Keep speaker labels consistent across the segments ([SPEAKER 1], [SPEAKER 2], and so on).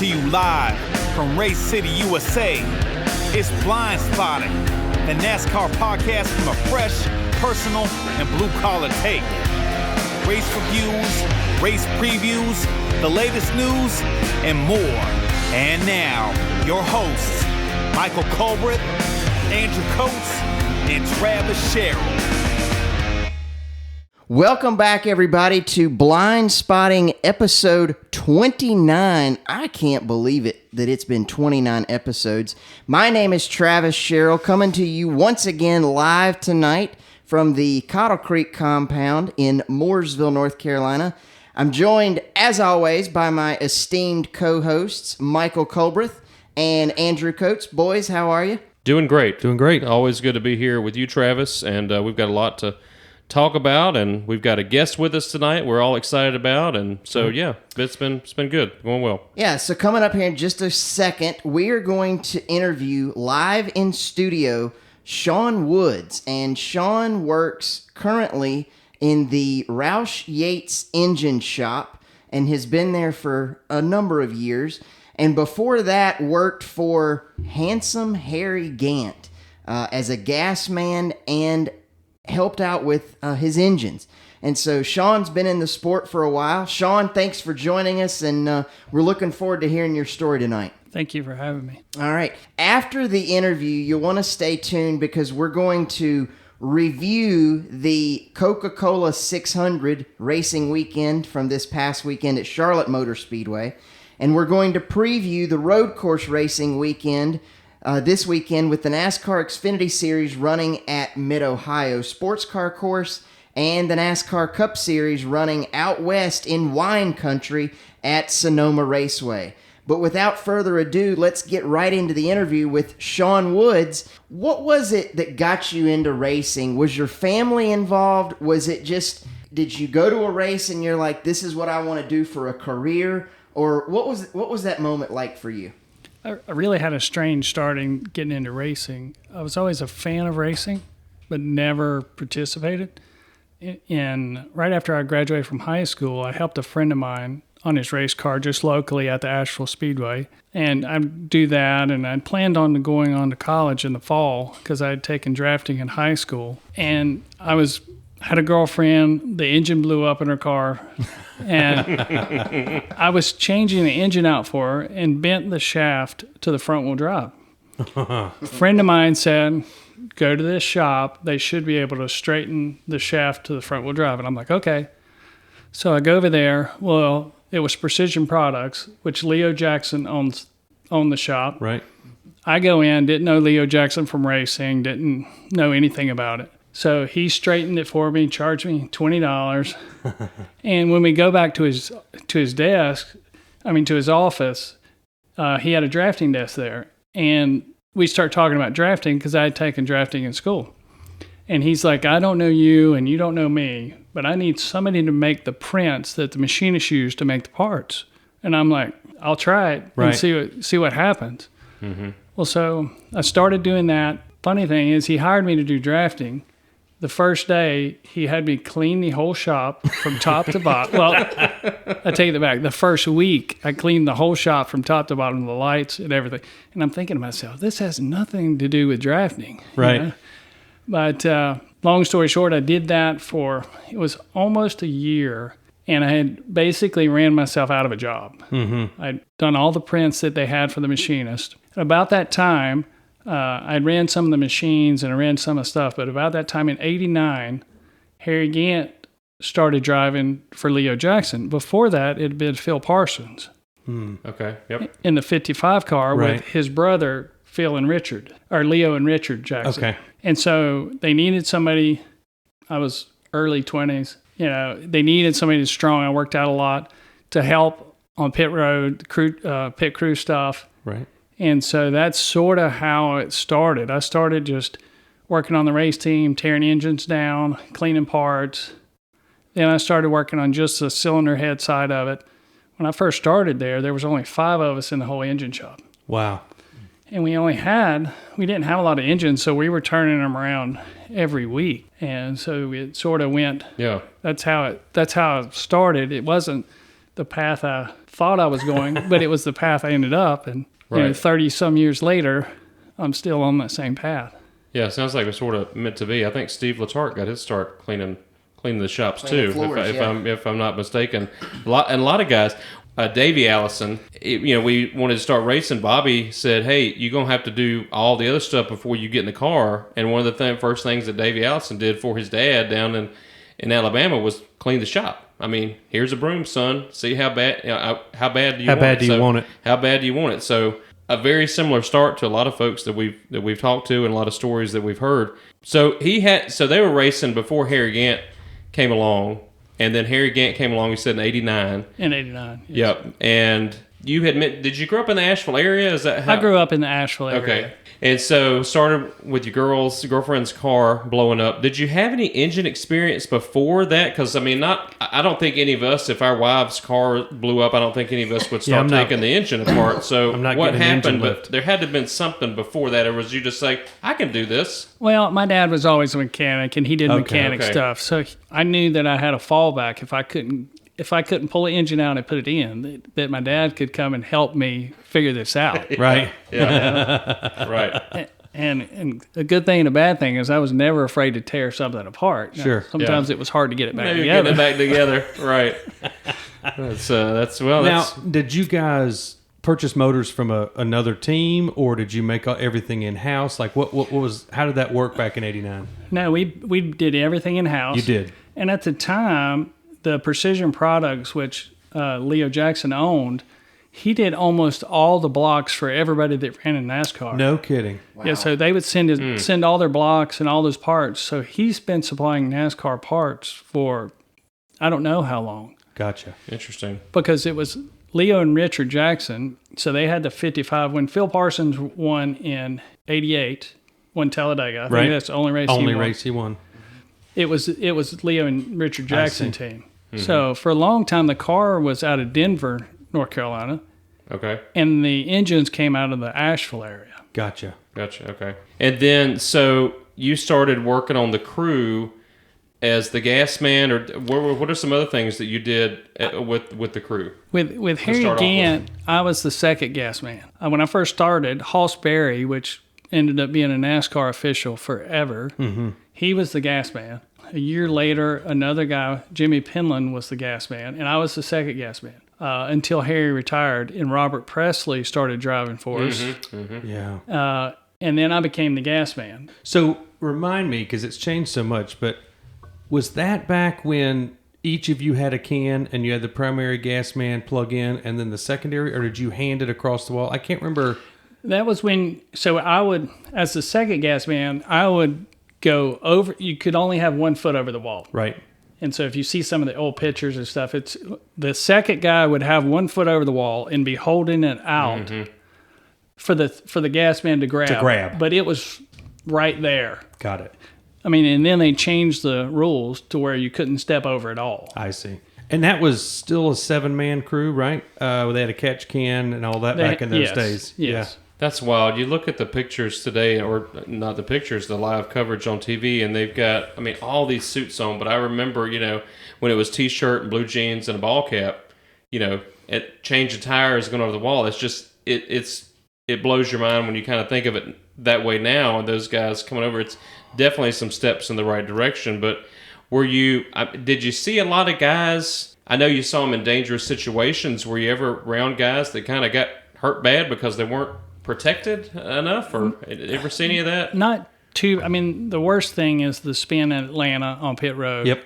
[SPEAKER 1] to you live from Race City, USA. It's BlindSpotting, the NASCAR podcast from a fresh, personal, and blue-collar take. Race reviews, race previews, the latest news, and more. And now, your hosts, Michael Colbreth, Andrew Coates, and Travis Sherrill.
[SPEAKER 2] Welcome back, everybody, to BlindSpotting episode 29. I can't believe it that it's been 29 episodes. My name is Travis Sherrill, coming to you once again live tonight from the Cottle Creek compound in Mooresville, North Carolina. I'm joined, as always, by my esteemed co-hosts, Michael Colbreth and Andrew Coates. Boys, how are you?
[SPEAKER 3] Doing great. Always good to be here with you, Travis, and we've got a lot to talk about, and we've got a guest with us tonight we're all excited about, and so yeah, it's been good, going well.
[SPEAKER 2] Yeah, so coming up here in just a second, we are going to interview live in studio Shaun Woods, and Shaun works currently in the Roush Yates Engines shop and has been there for a number of years, and before that worked for handsome Harry Gant as a gas man and helped out with his engines. And so Shaun's been in the sport for a while. Shaun, thanks for joining us, and we're looking forward to hearing your story tonight.
[SPEAKER 4] Thank you for having me.
[SPEAKER 2] All right. After the interview, you'll want to stay tuned because we're going to review the Coca-Cola 600 racing weekend from this past weekend at Charlotte Motor Speedway. And we're going to preview the road course racing weekend this weekend with the NASCAR Xfinity Series running at Mid-Ohio Sports Car Course and the NASCAR Cup Series running out west in wine country at Sonoma Raceway. But without further ado, let's get right into the interview with Shaun Woods. What was it that got you into racing? Was your family involved? Was it just, did you go to a race and you're like, this is what I want to do for a career? Or what was that moment like for you?
[SPEAKER 4] I really had a strange starting getting into racing. I was always a fan of racing, but never participated. And right after I graduated from high school, I helped a friend of mine on his race car just locally at the Asheville Speedway. And I'd do that, and I'd planned on going on to college in the fall because I had taken drafting in high school. And I had a girlfriend, the engine blew up in her car, and I was changing the engine out for her and bent the shaft to the front wheel drive. A friend of mine said, go to this shop, they should be able to straighten the shaft to the front wheel drive. And I'm like, okay. So I go over there. Well, it was Precision Products, which Leo Jackson owned the shop. Right. I go in, didn't know Leo Jackson from racing, didn't know anything about it. So he straightened it for me, charged me $20. And when we go back to his office, he had a drafting desk there. And we start talking about drafting because I had taken drafting in school. And he's like, I don't know you and you don't know me, but I need somebody to make the prints that the machinists use to make the parts. And I'm like, I'll try it and see what happens. Mm-hmm. Well, so I started doing that. Funny thing is, he hired me to do drafting. The first day, he had me clean the whole shop from top to bottom. Well, I take that back. The first week, I cleaned the whole shop from top to bottom, the lights and everything. And I'm thinking to myself, this has nothing to do with drafting. Right. You know? But long story short, I did that it was almost a year. And I had basically ran myself out of a job. Mm-hmm. I'd done all the prints that they had for the machinist. And about that time, I ran some of the machines and I ran some of the stuff, but about that time in '89, Harry Gant started driving for Leo Jackson. Before that, it had been Phil Parsons.
[SPEAKER 3] Okay, yep.
[SPEAKER 4] In the 55 car with his brother, Leo and Richard Jackson. Okay. And so they needed somebody, I was early 20s, they needed somebody that's strong. I worked out a lot to help on pit road, pit crew stuff. Right. And so that's sort of how it started. I started just working on the race team, tearing engines down, cleaning parts. Then I started working on just the cylinder head side of it. When I first started there was only 5 of us in the whole engine shop. Wow. And we didn't have a lot of engines, so we were turning them around every week. And so it sort of went, that's how it started. It wasn't the path I thought I was going, but it was the path I ended up. And, 30 some years later, I'm still on that same path.
[SPEAKER 3] Yeah, it sounds like it's sort of meant to be. I think Steve Letarte got his start cleaning the shops too,
[SPEAKER 2] floors,
[SPEAKER 3] if I'm not mistaken. A lot of guys. Davey Allison, we wanted to start racing. Bobby said, "Hey, you're gonna have to do all the other stuff before you get in the car." And one of the first things that Davey Allison did for his dad down in Alabama was clean the shop. I mean, here's a broom, son. See how bad do you want it? How bad do you want it? So a very similar start to a lot of folks that we've talked to and a lot of stories that we've heard. So they were racing before Harry Gant came along. And then Harry Gant came along, you said, in 89.
[SPEAKER 4] In 89, yes.
[SPEAKER 3] Yep. And did you grow up in the Asheville area? Is that how?
[SPEAKER 4] I grew up in the Asheville area.
[SPEAKER 3] Okay. And so started with your girlfriend's car blowing up. Did you have any engine experience before that? Because, I mean, I don't think any of us, if our wife's car blew up, I don't think any of us would start taking the engine apart. So what happened? But there had to have been something before that, or was you just like, I can do this?
[SPEAKER 4] Well, my dad was always a mechanic, and he did mechanic stuff. So I knew that I had a fallback if I couldn't pull the engine out and put it in, that my dad could come and help me figure this out.
[SPEAKER 5] Right.
[SPEAKER 3] Yeah. Right.
[SPEAKER 4] And a good thing and a bad thing is I was never afraid to tear something apart.
[SPEAKER 5] Sure.
[SPEAKER 4] Now, sometimes it was hard to get it back
[SPEAKER 3] Maybe
[SPEAKER 4] together.
[SPEAKER 3] getting it back together. Right.
[SPEAKER 5] Now, did you guys purchase motors from another team, or did you make everything in house? Like how did that work back in '89?
[SPEAKER 4] No, we did everything in house.
[SPEAKER 5] You did.
[SPEAKER 4] And at the time, the Precision Products, which Leo Jackson owned, he did almost all the blocks for everybody that ran in NASCAR.
[SPEAKER 5] No kidding.
[SPEAKER 4] Wow. Yeah, so they would send all their blocks and all those parts. So he's been supplying NASCAR parts for I don't know how long.
[SPEAKER 5] Gotcha.
[SPEAKER 3] Interesting.
[SPEAKER 4] Because it was Leo and Richard Jackson, so they had the 55. When Phil Parsons won in '88, won Talladega, I think that's the only race he won. It was Leo and Richard Jackson team. Mm-hmm. So for a long time, the car was out of Denver, North Carolina.
[SPEAKER 3] Okay.
[SPEAKER 4] And the engines came out of the Asheville area.
[SPEAKER 5] Gotcha.
[SPEAKER 3] Okay. And then, so you started working on the crew as the gas man, or what are some other things that you did with the crew?
[SPEAKER 4] With Harry Gant, I was the second gas man. When I first started, Hoss Berry, which ended up being a NASCAR official forever, he was the gas man. A year later, another guy, Jimmy Penland, was the gas man, and I was the second gas man until Harry retired and Robert Presley started driving for us.
[SPEAKER 5] Yeah.
[SPEAKER 4] And then I became the gas man.
[SPEAKER 5] So remind me, because it's changed so much, but was that back when each of you had a can and you had the primary gas man plug in and then the secondary, or did you hand it across the wall? I can't remember.
[SPEAKER 4] That was when, so I would, as the second gas man, I would go over, you could only have 1 foot over the wall.
[SPEAKER 5] Right.
[SPEAKER 4] And so if you see some of the old pictures and stuff, it's the second guy would have 1 foot over the wall and be holding it out for the gas man to grab. But it was right there.
[SPEAKER 5] Got it.
[SPEAKER 4] I mean, and then they changed the rules to where you couldn't step over at all.
[SPEAKER 5] I see. And that was still a 7-man crew, right? They had a catch can and all that back in those days.
[SPEAKER 4] Yes.
[SPEAKER 5] Yeah.
[SPEAKER 3] That's wild. You look at the pictures today, or not the pictures, the live coverage on TV, and they've got, I mean, all these suits on. But I remember, when it was T-shirt and blue jeans and a ball cap, change of tires going over the wall. It's just, it blows your mind when you kind of think of it that way now. And those guys coming over, it's definitely some steps in the right direction. But did you see a lot of guys? I know you saw them in dangerous situations. Were you ever around guys that kind of got hurt bad because they weren't protected enough, or ever see any of that?
[SPEAKER 4] Not too. I mean, the worst thing is the spin at Atlanta on pit road.
[SPEAKER 5] Yep.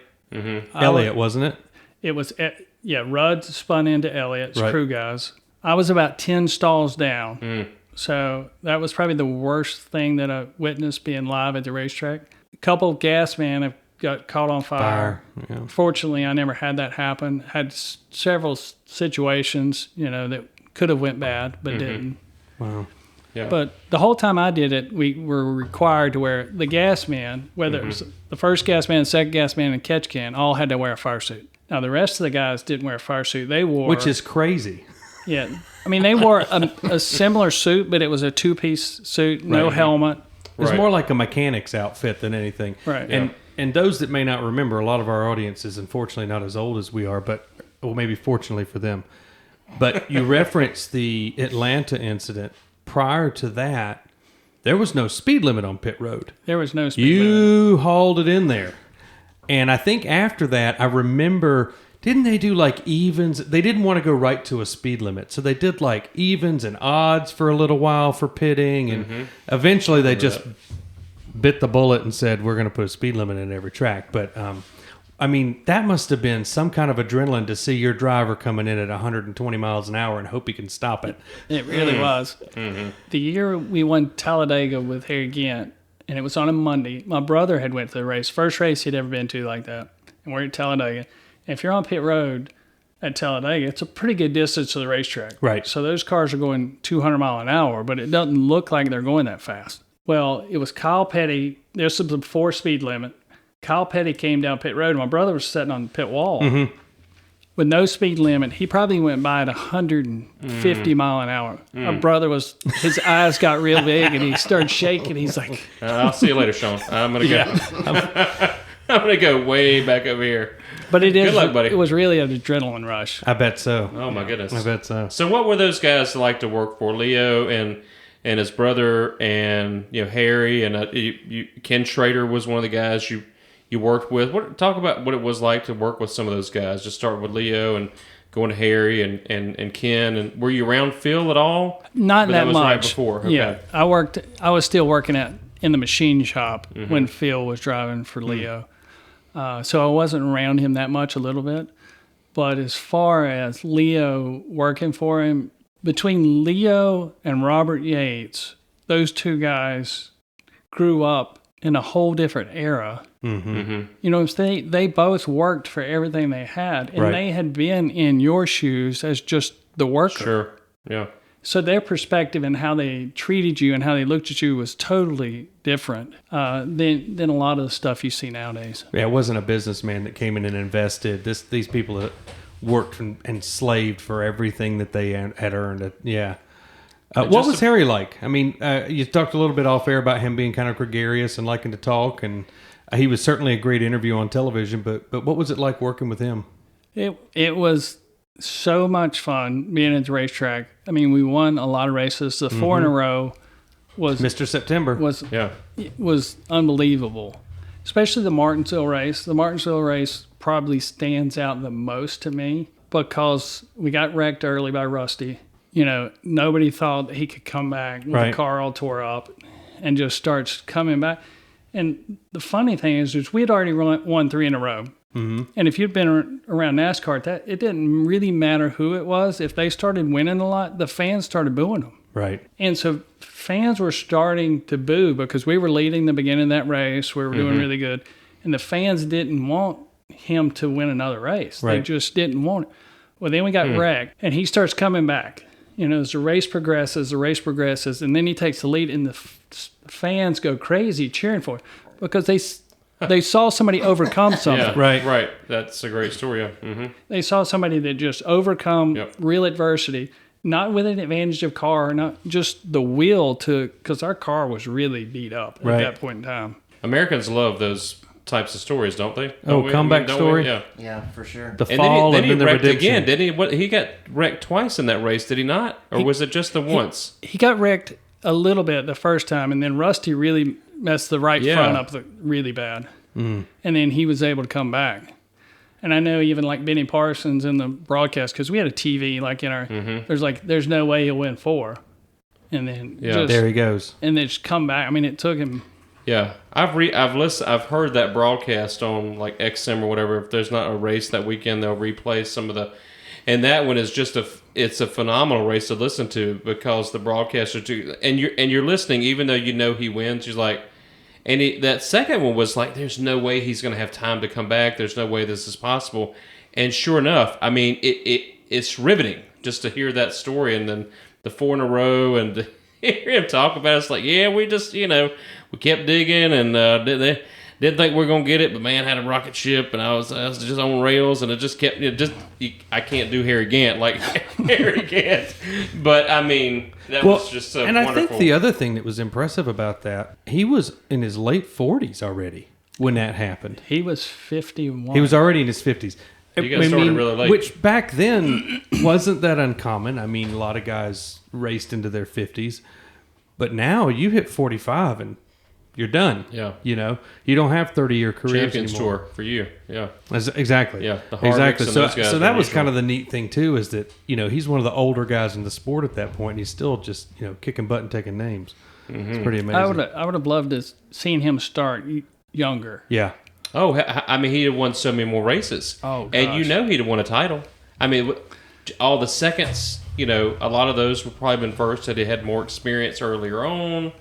[SPEAKER 5] Elliott, wasn't it?
[SPEAKER 4] It was. Yeah, Rudd spun into Elliott's crew guys. I was about 10 stalls down. So that was probably the worst thing that I witnessed being live at the racetrack. A couple of gas men have got caught on fire.
[SPEAKER 5] Yeah.
[SPEAKER 4] Fortunately, I never had that happen. Had several situations, that could have went bad, but didn't.
[SPEAKER 5] Wow.
[SPEAKER 3] Yeah.
[SPEAKER 4] But the whole time I did it, we were required to wear, the gas man, whether it was the first gas man, second gas man, and catch can, all had to wear a fire suit. Now, the rest of the guys didn't wear a fire suit. They wore...
[SPEAKER 5] Which is crazy.
[SPEAKER 4] Yeah. I mean, they wore a similar suit, but it was a 2-piece suit, no helmet.
[SPEAKER 5] It was more like a mechanic's outfit than anything.
[SPEAKER 4] Right.
[SPEAKER 5] And those that may not remember, a lot of our audience is unfortunately not as old as we are, but well, maybe fortunately for them. But you referenced the Atlanta incident. Prior to that, there was no speed limit on pit road.
[SPEAKER 4] There was no speed limit.
[SPEAKER 5] You hauled it in there. And I think after that, I remember, didn't they do like evens? They didn't want to go right to a speed limit. So they did like evens and odds for a little while for pitting. And eventually they just bit the bullet and said, we're going to put a speed limit in every track. But, I mean, that must have been some kind of adrenaline to see your driver coming in at 120 miles an hour and hope he can stop it.
[SPEAKER 4] It really was. The year we won Talladega with Harry Gant, and it was on a Monday, my brother had went to the race, first race he'd ever been to like that, and we're at Talladega. And if you're on pit road at Talladega, it's a pretty good distance to the racetrack.
[SPEAKER 5] Right.
[SPEAKER 4] So those cars are going 200 mile an hour, but it doesn't look like they're going that fast. Well, it was Kyle Petty. This was before speed limit. Kyle Petty came down pit road, and my brother was sitting on the pit wall with no speed limit. He probably went by at 150 mile an hour. My brother his eyes got real big, and he started shaking. He's like,
[SPEAKER 3] I'll see you later, Shaun. I'm going to go. I'm going to go way back over here.
[SPEAKER 4] But
[SPEAKER 3] Good luck, buddy.
[SPEAKER 4] It was really an adrenaline rush.
[SPEAKER 5] I bet so.
[SPEAKER 3] Oh, my goodness.
[SPEAKER 5] I bet so.
[SPEAKER 3] So what were those guys like to work for? Leo and his brother and Harry and Ken Schrader was one of the guys you worked with. Talk about what it was like to work with some of those guys. Just start with Leo and going to Harry and Ken. And were you around Phil at all?
[SPEAKER 4] Not that
[SPEAKER 3] was
[SPEAKER 4] much.
[SPEAKER 3] Right before. Okay.
[SPEAKER 4] Yeah, I was still working in the machine shop when Phil was driving for Leo. So I wasn't around him that much, a little bit. But as far as Leo working for him, between Leo and Robert Yates, those two guys grew up in a whole different era. You know, they both worked for everything they had, and they had been in your shoes as just the worker.
[SPEAKER 3] Sure, yeah.
[SPEAKER 4] So their perspective and how they treated you and how they looked at you was totally different than a lot of the stuff you see nowadays.
[SPEAKER 5] Yeah, it wasn't a businessman that came in and invested. These people that worked and slaved for everything that they had earned. Yeah. What was Harry like? I mean, you talked a little bit off air about him being kind of gregarious and liking to talk, and he was certainly a great interview on television. But what was it like working with him?
[SPEAKER 4] It was so much fun being at the racetrack. I mean, we won a lot of races. The 4 in a row was
[SPEAKER 5] Mr. September
[SPEAKER 4] was unbelievable, especially the Martinsville race. The Martinsville race probably stands out the most to me because we got wrecked early by Rusty. You know, nobody thought he could come back with the car all tore up and just starts coming back. And the funny thing is we had already won 3 in a row. And if you'd been around NASCAR, it didn't really matter who it was. If they started winning a lot, the fans started booing them.
[SPEAKER 5] Right.
[SPEAKER 4] And so fans were starting to boo because we were leading the beginning of that race. We were doing really good. And the fans didn't want him to win another race. They just didn't want it. Well, then we got wrecked, and he starts coming back. You know, as the race progresses, and then he takes the lead, and the fans go crazy cheering for him because they saw somebody overcome something.
[SPEAKER 3] Yeah, right. That's a great story. Yeah.
[SPEAKER 4] They saw somebody that just overcome real adversity, not with an advantage of car, not just the will to, because our car was really beat up at that point in time. Americans
[SPEAKER 3] love those types of stories, don't they?
[SPEAKER 5] Comeback story?
[SPEAKER 2] Yeah, for sure.
[SPEAKER 5] The fall and then the
[SPEAKER 3] wrecked
[SPEAKER 5] redemption.
[SPEAKER 3] again, didn't he? He got wrecked twice in that race, did he not? Or was it just the once?
[SPEAKER 4] He got wrecked a little bit the first time, and then Rusty really messed the right front up really bad. And then he was able to come back. And I know even like Benny Parsons in the broadcast, because we had a TV like in our, there's no way he'll win 4. And then
[SPEAKER 5] there he goes.
[SPEAKER 4] And then just come back. I mean, it took him.
[SPEAKER 3] Yeah, I've heard that broadcast on like XM or whatever. If there's not a race that weekend, they'll replay some of the, and that one is just it's a phenomenal race to listen to because the broadcaster and you're listening even though you know he wins. You're like, and that second one was like, there's no way he's going to have time to come back. There's no way this is possible. And sure enough, I mean, it's riveting just to hear that story and then the 4 in a row and to hear him talk about it. It's like, yeah, we just we kept digging and didn't think we were gonna get it, but man, had a rocket ship and I was just on rails and it just kept I can't do Harry Gant like Harry Gant, but I mean that was just so
[SPEAKER 5] and
[SPEAKER 3] wonderful.
[SPEAKER 5] I think the other thing that was impressive about that, he was in his late 40s already when that happened.
[SPEAKER 4] He was 51.
[SPEAKER 5] He was already in his 50s.
[SPEAKER 3] You guys started really late.
[SPEAKER 5] Which back then wasn't that uncommon. I mean, a lot of guys raced into their 50s. But now you hit 45 and you're done.
[SPEAKER 3] Yeah.
[SPEAKER 5] You know, you don't have 30-year careers
[SPEAKER 3] Champions
[SPEAKER 5] anymore.
[SPEAKER 3] Tour for you. Yeah.
[SPEAKER 5] Exactly.
[SPEAKER 3] Yeah, the Harvicks
[SPEAKER 5] exactly.
[SPEAKER 3] and
[SPEAKER 5] So,
[SPEAKER 3] those guys
[SPEAKER 5] so that
[SPEAKER 3] were
[SPEAKER 5] was
[SPEAKER 3] usual.
[SPEAKER 5] kind of the neat thing too, is that, you know, he's one of the older guys in the sport at that point, and he's still just, you know, kicking butt and taking names.
[SPEAKER 3] Mm-hmm.
[SPEAKER 5] It's pretty amazing.
[SPEAKER 4] I would have loved to seen him start younger.
[SPEAKER 5] Yeah.
[SPEAKER 3] Oh, I mean, he'd have won so many more races.
[SPEAKER 4] Oh,
[SPEAKER 3] and you
[SPEAKER 4] gosh.
[SPEAKER 3] know he'd have won a title. I mean, all the seconds, you know, a lot of those would probably been first that he had more experience earlier on.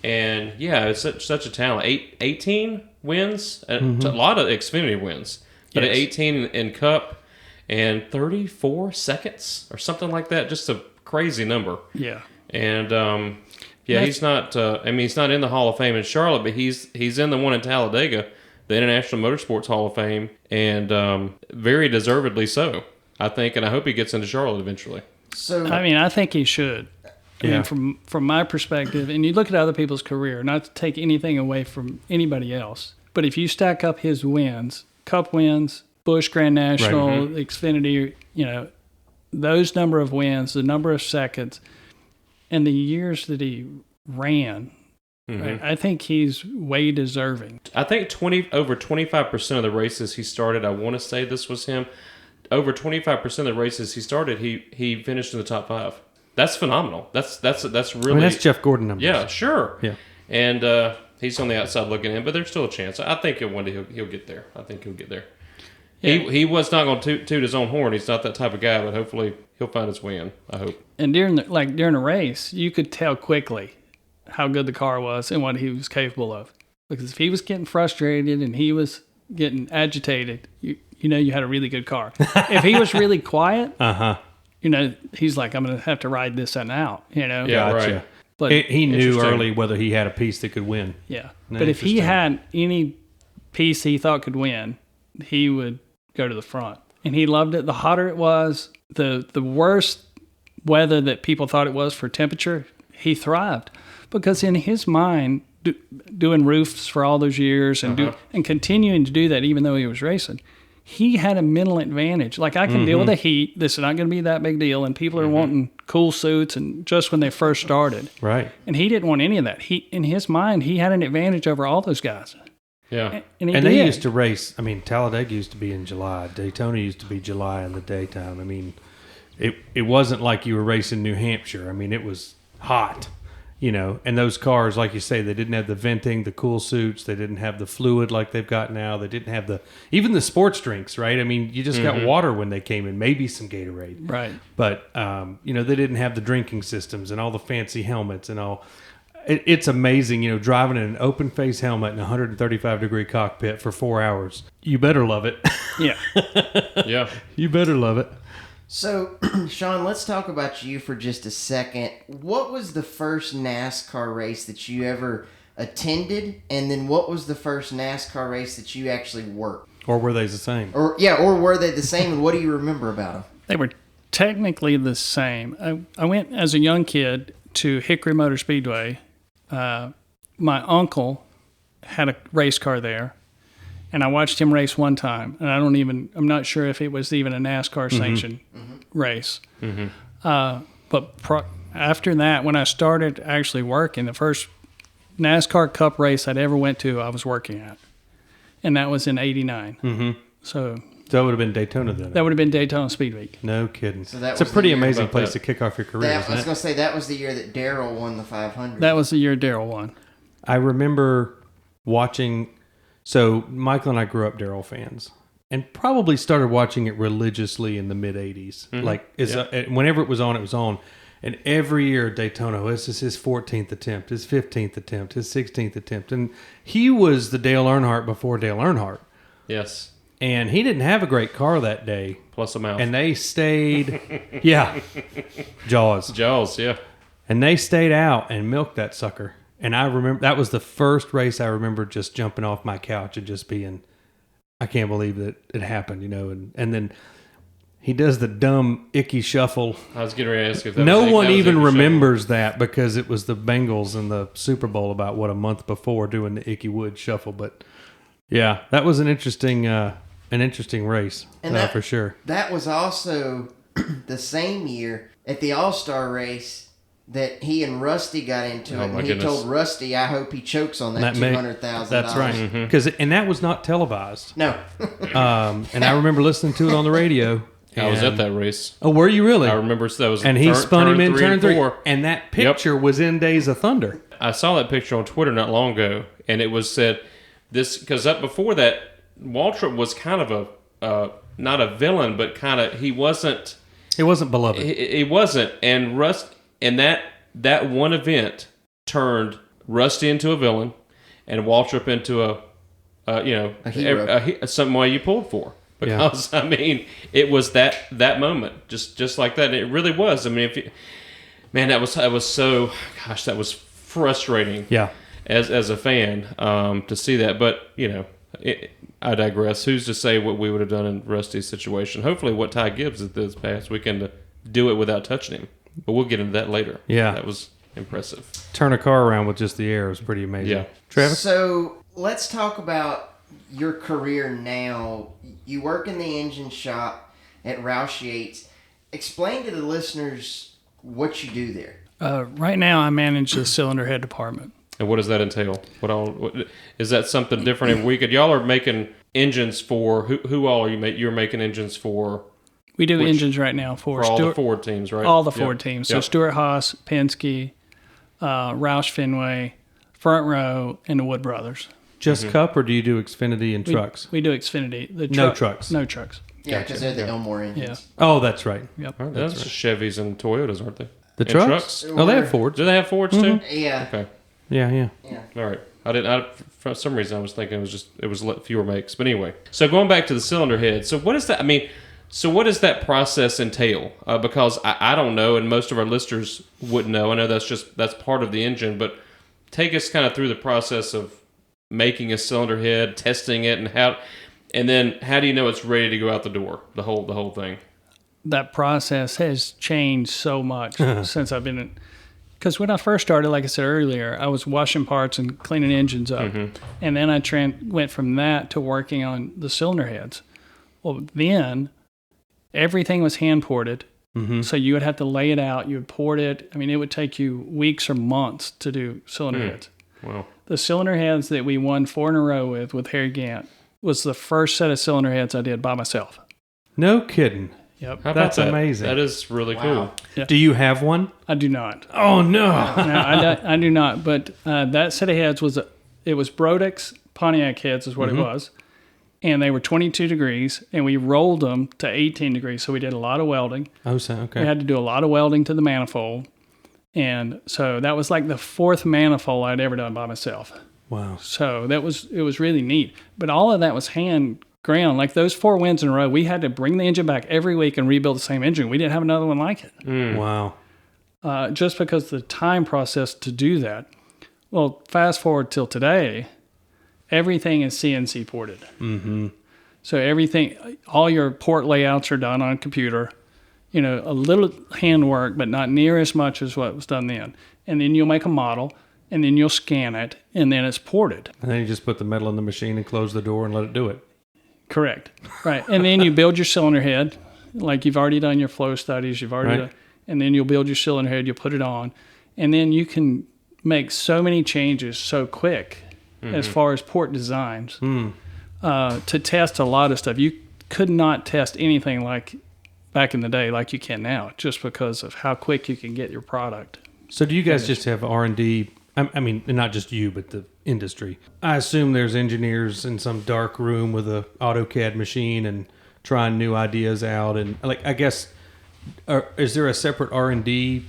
[SPEAKER 3] And yeah, it's such a talent. 18 wins, a lot of Xfinity wins, but
[SPEAKER 4] Yes.
[SPEAKER 3] 18 in Cup and 34 seconds or something like that. Just a crazy number.
[SPEAKER 4] Yeah.
[SPEAKER 3] And
[SPEAKER 4] That's-
[SPEAKER 3] he's not. I mean, he's not in the Hall of Fame in Charlotte, but he's in the one in Talladega, the International Motorsports Hall of Fame, and very deservedly so, I think. And I hope he gets into Charlotte eventually.
[SPEAKER 2] So
[SPEAKER 4] I mean, I think he should. I
[SPEAKER 5] Yeah.
[SPEAKER 4] mean, from my perspective, and you look at other people's career, not to take anything away from anybody else, but if you stack up his wins, Cup wins, Busch Grand National, Xfinity, you know, those number of wins, the number of seconds, and the years that he ran, right, I think he's way deserving.
[SPEAKER 3] I think over 25% of the races he started, I want to say this was him, over 25% of the races he started, he finished in the top 5. That's phenomenal. That's really.
[SPEAKER 5] I mean, that's Jeff Gordon numbers.
[SPEAKER 3] Yeah, sure.
[SPEAKER 5] Yeah.
[SPEAKER 3] And he's on the outside looking in, but there's still a chance. I think one day he'll get there. I think he'll get there.
[SPEAKER 4] Yeah.
[SPEAKER 3] He was not going to toot his own horn. He's not that type of guy, but hopefully he'll find his way in. I hope.
[SPEAKER 4] And during the race, you could tell quickly how good the car was and what he was capable of. Because if he was getting frustrated and he was getting agitated, you know you had a really good car. If he was really quiet, you know, he's like, I'm going to have to ride this one out, you know?
[SPEAKER 3] Yeah,
[SPEAKER 5] Gotcha.
[SPEAKER 3] right.
[SPEAKER 4] But
[SPEAKER 5] He knew
[SPEAKER 3] Interesting.
[SPEAKER 5] early whether he had a piece that could win.
[SPEAKER 4] yeah.
[SPEAKER 5] No,
[SPEAKER 4] But if he
[SPEAKER 5] interesting.
[SPEAKER 4] had any piece he thought could win, he would go to the front. And he loved it. The hotter it was, the worse weather that people thought it was for temperature, he thrived. Because in his mind, doing roofs for all those years and and continuing to do that even though he was racing, he had a mental advantage. Like, I can deal with the heat. This is not going to be that big deal. And people are wanting cool suits and just when they first started.
[SPEAKER 5] Right.
[SPEAKER 4] And he didn't want any of that. In his mind, he had an advantage over all those guys.
[SPEAKER 3] Yeah.
[SPEAKER 4] And he
[SPEAKER 5] And
[SPEAKER 4] did.
[SPEAKER 5] they used to race. I mean, Talladega used to be in July. Daytona used to be July in the daytime. I mean, it wasn't like you were racing New Hampshire. I mean, it was hot, you know. And those cars, like you say, they didn't have the venting, the cool suits. They didn't have the fluid like they've got now. They didn't have even the sports drinks, right? I mean, you just got water when they came in, maybe some Gatorade.
[SPEAKER 4] Right.
[SPEAKER 5] But, you know, they didn't have the drinking systems and all the fancy helmets and all. It's amazing, you know, driving in an open face helmet in a 135-degree cockpit for 4 hours. You better love it.
[SPEAKER 4] Yeah.
[SPEAKER 3] Yeah.
[SPEAKER 5] You better love it.
[SPEAKER 2] So, Shaun, let's talk about you for just a second. What was the first NASCAR race that you ever attended? And then what was the first NASCAR race that you actually worked?
[SPEAKER 5] Or were they the same?
[SPEAKER 2] Or were they the same? And what do you remember about them?
[SPEAKER 4] They were technically the same. I went as a young kid to Hickory Motor Speedway. My uncle had a race car there, and I watched him race one time. And I'm not sure if it was even a NASCAR sanctioned race. But after that, when I started actually working, the first NASCAR Cup race I'd ever went to, I was working at, and that was in '89. So
[SPEAKER 5] So it would have been Daytona then.
[SPEAKER 4] that would have been Daytona Speed Week.
[SPEAKER 5] No kidding.
[SPEAKER 2] So that
[SPEAKER 5] it's a
[SPEAKER 2] was the
[SPEAKER 5] pretty
[SPEAKER 2] year
[SPEAKER 5] amazing
[SPEAKER 3] about
[SPEAKER 5] place
[SPEAKER 3] that.
[SPEAKER 5] to kick off your career,
[SPEAKER 2] I
[SPEAKER 5] isn't
[SPEAKER 2] was
[SPEAKER 5] it?
[SPEAKER 2] going to say that was the year that Darrell won the 500.
[SPEAKER 4] That was the year Darrell won.
[SPEAKER 5] I remember watching. So Michael and I grew up Darrell fans, and probably started watching it religiously in the mid '80s. Like, whenever it was on. And every year at Daytona, this is his 14th attempt, his 15th attempt, his 16th attempt, and he was the Dale Earnhardt before Dale Earnhardt,
[SPEAKER 3] Yes.
[SPEAKER 5] and he didn't have a great car that day.
[SPEAKER 3] Plus a mouth.
[SPEAKER 5] And they stayed, Jaws.
[SPEAKER 3] Jaws, yeah.
[SPEAKER 5] And they stayed out and milked that sucker. And I remember that was the first race I remember just jumping off my couch and just being, I can't believe that it happened, you know. And then he does the dumb, icky shuffle.
[SPEAKER 3] I was getting ready to ask if that
[SPEAKER 5] No
[SPEAKER 3] was
[SPEAKER 5] one
[SPEAKER 3] that was
[SPEAKER 5] even
[SPEAKER 3] Icky Shuffle.
[SPEAKER 5] remembers that because it was the Bengals in the Super Bowl about, a month before doing the Icky Wood shuffle. But yeah, that was an interesting an interesting race,
[SPEAKER 2] And that,
[SPEAKER 5] for sure.
[SPEAKER 2] That was also the same year at the All-Star race that he and Rusty got into it.
[SPEAKER 3] my
[SPEAKER 2] And he
[SPEAKER 3] goodness.
[SPEAKER 2] told Rusty, I hope he chokes on that $200,000.
[SPEAKER 5] That's right. And that was not televised.
[SPEAKER 2] No.
[SPEAKER 5] And I remember listening to it on the radio.
[SPEAKER 3] I was at that race.
[SPEAKER 5] Oh, were you really?
[SPEAKER 3] I remember that was
[SPEAKER 5] And he spun him in turn 3.
[SPEAKER 3] 4.
[SPEAKER 5] And that picture was in Days of Thunder.
[SPEAKER 3] I saw that picture on Twitter not long ago, and it was said this because up before that, Waltrip was kind of a not a villain, but kind of he wasn't
[SPEAKER 5] beloved.
[SPEAKER 3] He wasn't, and that one event turned Rusty into a villain, and Waltrip into a
[SPEAKER 2] hero.
[SPEAKER 3] Somebody you pulled for. Because I mean, it was that moment, just like that. It really was. I mean, that was frustrating.
[SPEAKER 5] Yeah.
[SPEAKER 3] As a fan, to see that, but I digress. Who's to say what we would have done in Rusty's situation? Hopefully, what Ty Gibbs did this past weekend to do it without touching him. But we'll get into that later.
[SPEAKER 5] Yeah,
[SPEAKER 3] that was impressive.
[SPEAKER 5] Turn a car around with just the air was pretty amazing.
[SPEAKER 3] Yeah,
[SPEAKER 5] Travis.
[SPEAKER 2] So let's talk about your career now. You work in the engine shop at Roush Yates. Explain to the listeners what you do there.
[SPEAKER 4] Right now, I manage the cylinder head department.
[SPEAKER 3] And what does that entail? What is that something different every week? Y'all are making engines for who all are you? You're making engines for.
[SPEAKER 4] We do engines right now for
[SPEAKER 3] all the Ford teams, right?
[SPEAKER 4] All the Ford teams. So Stuart Haas, Penske, Roush Fenway, Front Row, and the Wood Brothers.
[SPEAKER 5] Just Cup, or do you do Xfinity and trucks?
[SPEAKER 4] We do Xfinity.
[SPEAKER 5] No trucks.
[SPEAKER 4] No trucks.
[SPEAKER 2] Yeah, because they're the Elmore engines.
[SPEAKER 4] Yeah.
[SPEAKER 5] Oh, that's right.
[SPEAKER 4] Yep.
[SPEAKER 3] Right, that's just Chevys and Toyotas, aren't they?
[SPEAKER 5] The
[SPEAKER 3] and
[SPEAKER 5] trucks? Oh, they have Fords.
[SPEAKER 3] Do they have Fords too?
[SPEAKER 2] Yeah.
[SPEAKER 3] Okay.
[SPEAKER 5] Yeah.
[SPEAKER 3] All right. For some reason, I was thinking it was fewer makes. But anyway, so going back to the cylinder head. So what is that? I mean, so what does that process entail? Because I don't know, and most of our listeners wouldn't know. I know that's part of the engine, but take us kind of through the process of making a cylinder head, testing it, and then how do you know it's ready to go out the door? The whole thing.
[SPEAKER 4] That process has changed so much since I've been in. Because when I first started, like I said earlier, I was washing parts and cleaning engines up. And then I went from that to working on the cylinder heads. Well, then everything was hand ported. So you would have to lay it out. You would port it. I mean, it would take you weeks or months to do cylinder heads.
[SPEAKER 3] Wow.
[SPEAKER 4] The cylinder heads that we won 4 in a row with Harry Gant was the first set of cylinder heads I did by myself.
[SPEAKER 5] No kidding.
[SPEAKER 4] Yep.
[SPEAKER 3] How about
[SPEAKER 5] That's
[SPEAKER 3] that?
[SPEAKER 5] amazing.
[SPEAKER 3] That is really cool.
[SPEAKER 4] Yeah.
[SPEAKER 5] Do you have one?
[SPEAKER 4] I do not.
[SPEAKER 5] Oh, no.
[SPEAKER 4] No, I do not. But that set of heads was Brodix Pontiac heads is what it was. And they were 22 degrees, and we rolled them to 18 degrees. So we did a lot of welding.
[SPEAKER 5] Oh, so, okay.
[SPEAKER 4] We had to do a lot of welding to the manifold. And so that was like the 4th manifold I'd ever done by myself.
[SPEAKER 5] Wow.
[SPEAKER 4] So it was really neat. But all of that was hand ground. Like those 4 wins in a row, we had to bring the engine back every week and rebuild the same engine. We didn't have another one like it.
[SPEAKER 5] Wow.
[SPEAKER 4] Just because the time process to do that. Well, fast forward till today, everything is CNC ported. So everything, all your port layouts are done on a computer. A little handwork, but not near as much as what was done then. And then you'll make a model, and then you'll scan it, and then it's ported.
[SPEAKER 5] And then you just put the metal in the machine and close the door and let it do it.
[SPEAKER 4] Correct. Right. And then you build your cylinder head, like you've already done your flow studies, and then you'll build your cylinder head, you'll put it on, and then you can make so many changes so quick as far as port designs to test a lot of stuff. You could not test anything like back in the day like you can now, just because of how quick you can get your product.
[SPEAKER 5] So do you guys just have R&D? I mean, not just you, but the industry. I assume there's engineers in some dark room with a AutoCAD machine and trying new ideas out. And I guess, is there a separate R&D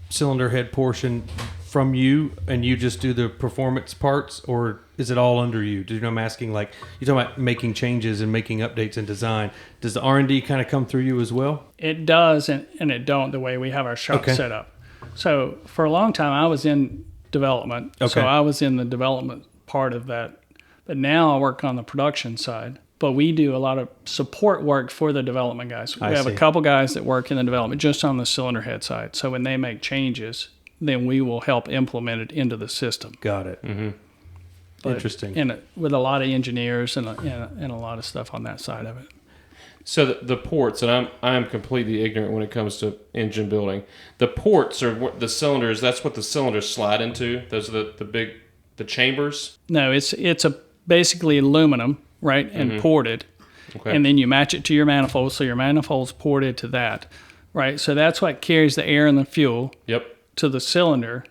[SPEAKER 5] cylinder head portion from you, and you just do the performance parts, or is it all under you? Do you know I'm asking? Like, you're talking about making changes and making updates in design. Does the R&D kind of come through you as well?
[SPEAKER 4] It does, and it don't, the way we have our shop set up. So for a long time, I was in development.
[SPEAKER 5] Okay.
[SPEAKER 4] So I was in the development part of that. But now I work on the production side. But we do a lot of support work for the development guys. We have a couple guys that work in the development just on the cylinder head side. So when they make changes, then we will help implement it into the system.
[SPEAKER 5] Got it.
[SPEAKER 4] But
[SPEAKER 5] Interesting.
[SPEAKER 4] With a lot of engineers and a lot of stuff on that side of it.
[SPEAKER 3] So the ports, and I'm completely ignorant when it comes to engine building. The ports are what the cylinders. That's what the cylinders slide into. Those are the chambers.
[SPEAKER 4] No, it's basically aluminum, right, and ported,
[SPEAKER 3] Okay.
[SPEAKER 4] and then you match it to your manifold, so your manifold's ported to that, right. So that's what carries the air and the fuel
[SPEAKER 3] Yep.
[SPEAKER 4] to the cylinder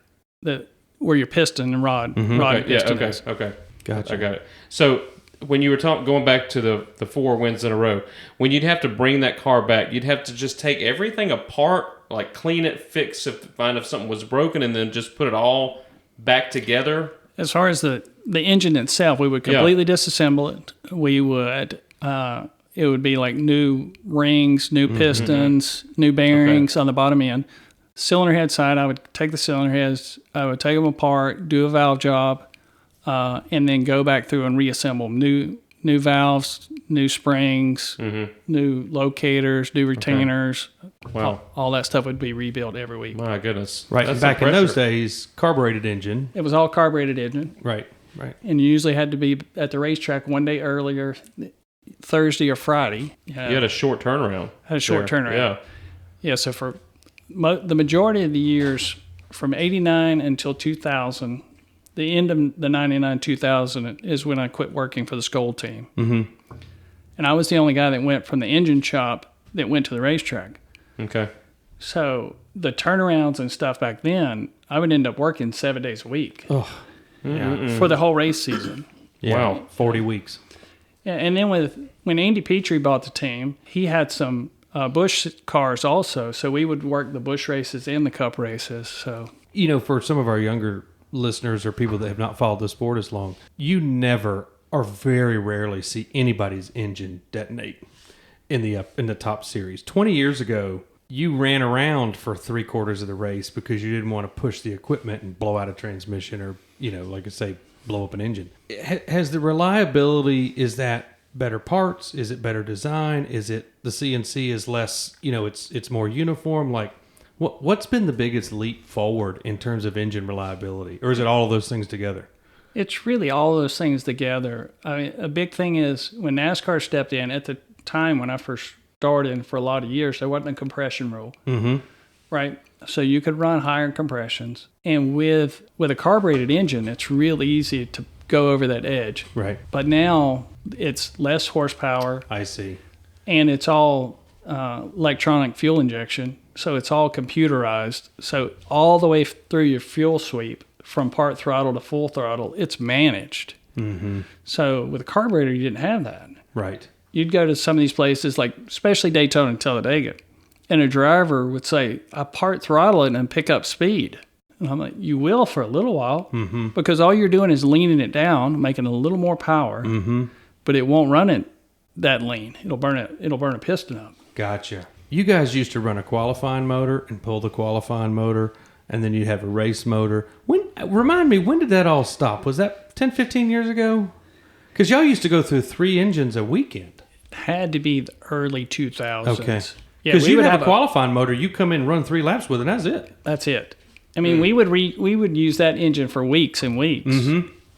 [SPEAKER 4] where your piston and rod and
[SPEAKER 3] Okay. Yeah.
[SPEAKER 4] piston
[SPEAKER 3] Okay.
[SPEAKER 4] is.
[SPEAKER 3] Okay.
[SPEAKER 5] Gotcha.
[SPEAKER 3] I got it. So when you were going back to the 4 wins in a row, when you'd have to bring that car back, you'd have to just take everything apart, like clean it, find if something was broken, and then just put it all back together.
[SPEAKER 4] As far as the engine itself, we would completely disassemble it. We would it would be like new rings, new pistons, new bearings on the bottom end. Cylinder head side, I would take the cylinder heads, I would take them apart, do a valve job, and then go back through and reassemble new valves, new springs, new locators, new retainers.
[SPEAKER 3] Wow.
[SPEAKER 4] All that stuff would be rebuilt every week.
[SPEAKER 3] My goodness.
[SPEAKER 5] Right.
[SPEAKER 3] That's
[SPEAKER 5] And back
[SPEAKER 3] some
[SPEAKER 5] in those
[SPEAKER 3] pressure.
[SPEAKER 5] days, carbureted engine.
[SPEAKER 4] It was all carbureted engine,
[SPEAKER 5] Right. Right.
[SPEAKER 4] and you usually had to be at the racetrack one day earlier, Thursday or Friday.
[SPEAKER 3] You had a short turnaround.
[SPEAKER 4] Had a short
[SPEAKER 3] there.
[SPEAKER 4] turnaround.
[SPEAKER 3] Yeah.
[SPEAKER 4] Yeah, so for the majority of the years from 89 until 2000, the end of the 99, 2000 is when I quit working for the Skoal team. Mm-hmm. And I was the only guy that went from the engine shop that went to the racetrack.
[SPEAKER 3] Okay.
[SPEAKER 4] So the turnarounds and stuff back then, I would end up working 7 days a week for the whole race season.
[SPEAKER 5] Yeah.
[SPEAKER 3] Wow.
[SPEAKER 5] 40 weeks.
[SPEAKER 4] Yeah, and then when Andy Petrie bought the team, he had some Busch cars also. So we would work the Busch races and the Cup races. So
[SPEAKER 5] You know, for some of our younger listeners or people that have not followed the sport as long, you never or very rarely see anybody's engine detonate in the top series. 20 years ago, you ran around for 3/4 of the race because you didn't want to push the equipment and blow out a transmission or, like I say, blow up an engine. Has the reliability, is that better parts? Is it better design? Is it the CNC is less, it's more uniform? Like, what's been the biggest leap forward in terms of engine reliability? Or is it all of those things together?
[SPEAKER 4] it's really all those things together. I mean, a big thing is when NASCAR stepped in at the time when I first started, and for a lot of years, there wasn't a compression rule. Mm-hmm. Right? So you could run higher compressions. And with a carbureted engine, it's real easy to go over that edge.
[SPEAKER 5] Right.
[SPEAKER 4] But now it's less horsepower.
[SPEAKER 5] I see.
[SPEAKER 4] And it's all electronic fuel injection. So it's all computerized. So all the way through your fuel sweep, from part throttle to full throttle, it's managed. Mm-hmm. So with a carburetor, you didn't have that.
[SPEAKER 5] Right.
[SPEAKER 4] You'd go to some of these places, like especially Daytona and Talladega, and a driver would say, I part throttle it and pick up speed. And I'm like, you will for a little while, because all you're doing is leaning it down, making a little more power, but it won't run it that lean. It'll burn a piston up.
[SPEAKER 5] Gotcha. You guys used to run a qualifying motor and pull the qualifying motor, and then you'd have a race motor. Remind me, when did that all stop? Was that 10, 15 years ago? Because y'all used to go through 3 engines a weekend.
[SPEAKER 4] Had to be the early 2000s.
[SPEAKER 5] Okay.
[SPEAKER 4] Yeah,
[SPEAKER 5] Because
[SPEAKER 4] we
[SPEAKER 5] you
[SPEAKER 4] would
[SPEAKER 5] have a qualifying motor, you come in and run 3 laps with it, and that's it.
[SPEAKER 4] That's it. I mean, we would use that engine for weeks and weeks,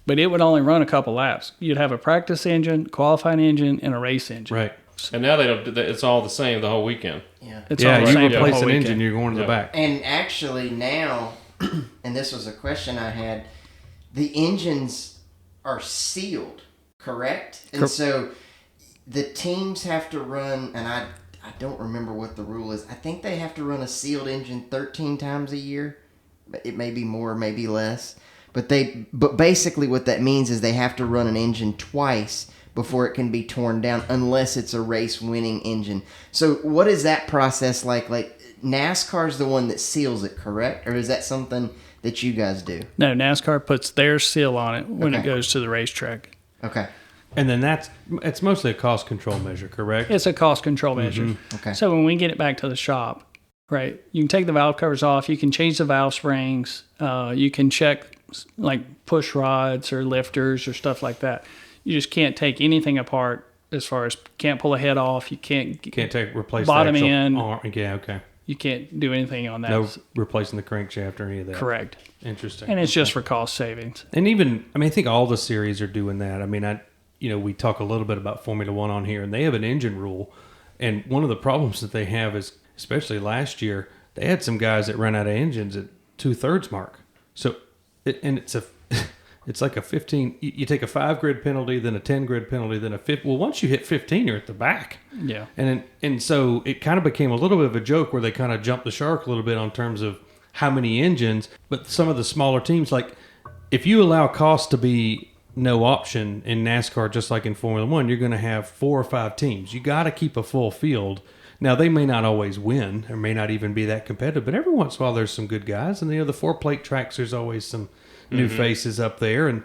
[SPEAKER 4] but it would only run a couple laps. You'd have a practice engine, qualifying engine, and a race engine.
[SPEAKER 5] Right.
[SPEAKER 3] And now they don't. It's all the same the whole weekend.
[SPEAKER 2] Yeah.
[SPEAKER 4] It's all the
[SPEAKER 5] you
[SPEAKER 4] same the
[SPEAKER 5] replace
[SPEAKER 4] whole
[SPEAKER 5] an
[SPEAKER 4] weekend.
[SPEAKER 5] engine, you're going to the back.
[SPEAKER 2] And actually now, and this was a question I had, the engines are sealed, correct? And so the teams have to run, and I don't remember what the rule is. I think they have to run a sealed engine 13 times a year. It may be more, maybe less. But basically what that means is they have to run an engine twice before it can be torn down, unless it's a race-winning engine. So what is that process like? Like, NASCAR's the one that seals it, correct? Or is that something that you guys do?
[SPEAKER 4] No, NASCAR puts their seal on it when it
[SPEAKER 2] Okay.
[SPEAKER 4] goes to the racetrack.
[SPEAKER 2] Okay.
[SPEAKER 5] And then it's mostly a cost control measure, correct?
[SPEAKER 4] It's a cost control measure.
[SPEAKER 2] Okay.
[SPEAKER 4] So when we get it back to the shop, right, you can take the valve covers off. You can change the valve springs. You can check like push rods or lifters or stuff like that. You just can't take anything apart as far as can't pull a head off. You can't
[SPEAKER 5] Replace
[SPEAKER 4] bottom
[SPEAKER 5] the actual
[SPEAKER 4] end.
[SPEAKER 5] arm. Yeah, okay.
[SPEAKER 4] You can't do anything on that.
[SPEAKER 5] No replacing the crankshaft or any of that.
[SPEAKER 4] Correct.
[SPEAKER 5] Interesting.
[SPEAKER 4] And it's just for cost savings.
[SPEAKER 5] And even, I mean, I think all the series are doing that. I mean, we talk a little bit about Formula One on here, and they have an engine rule. And one of the problems that they have is, especially last year, they had some guys that ran out of engines at 2/3 mark. So, it's like a 15. You take a 5 grid penalty, then a 10 grid penalty, then a 5. Well, once you hit 15, you're at the back.
[SPEAKER 4] Yeah.
[SPEAKER 5] And so it kind of became a little bit of a joke where they kind of jumped the shark a little bit on terms of how many engines. But some of the smaller teams, like if you allow cost to be no option in NASCAR, just like in Formula One, you're going to have 4 or 5 teams. You got to keep a full field. Now, they may not always win or may not even be that competitive, but every once in a while there's some good guys. And, the 4-plate tracks, there's always some new faces up there. And,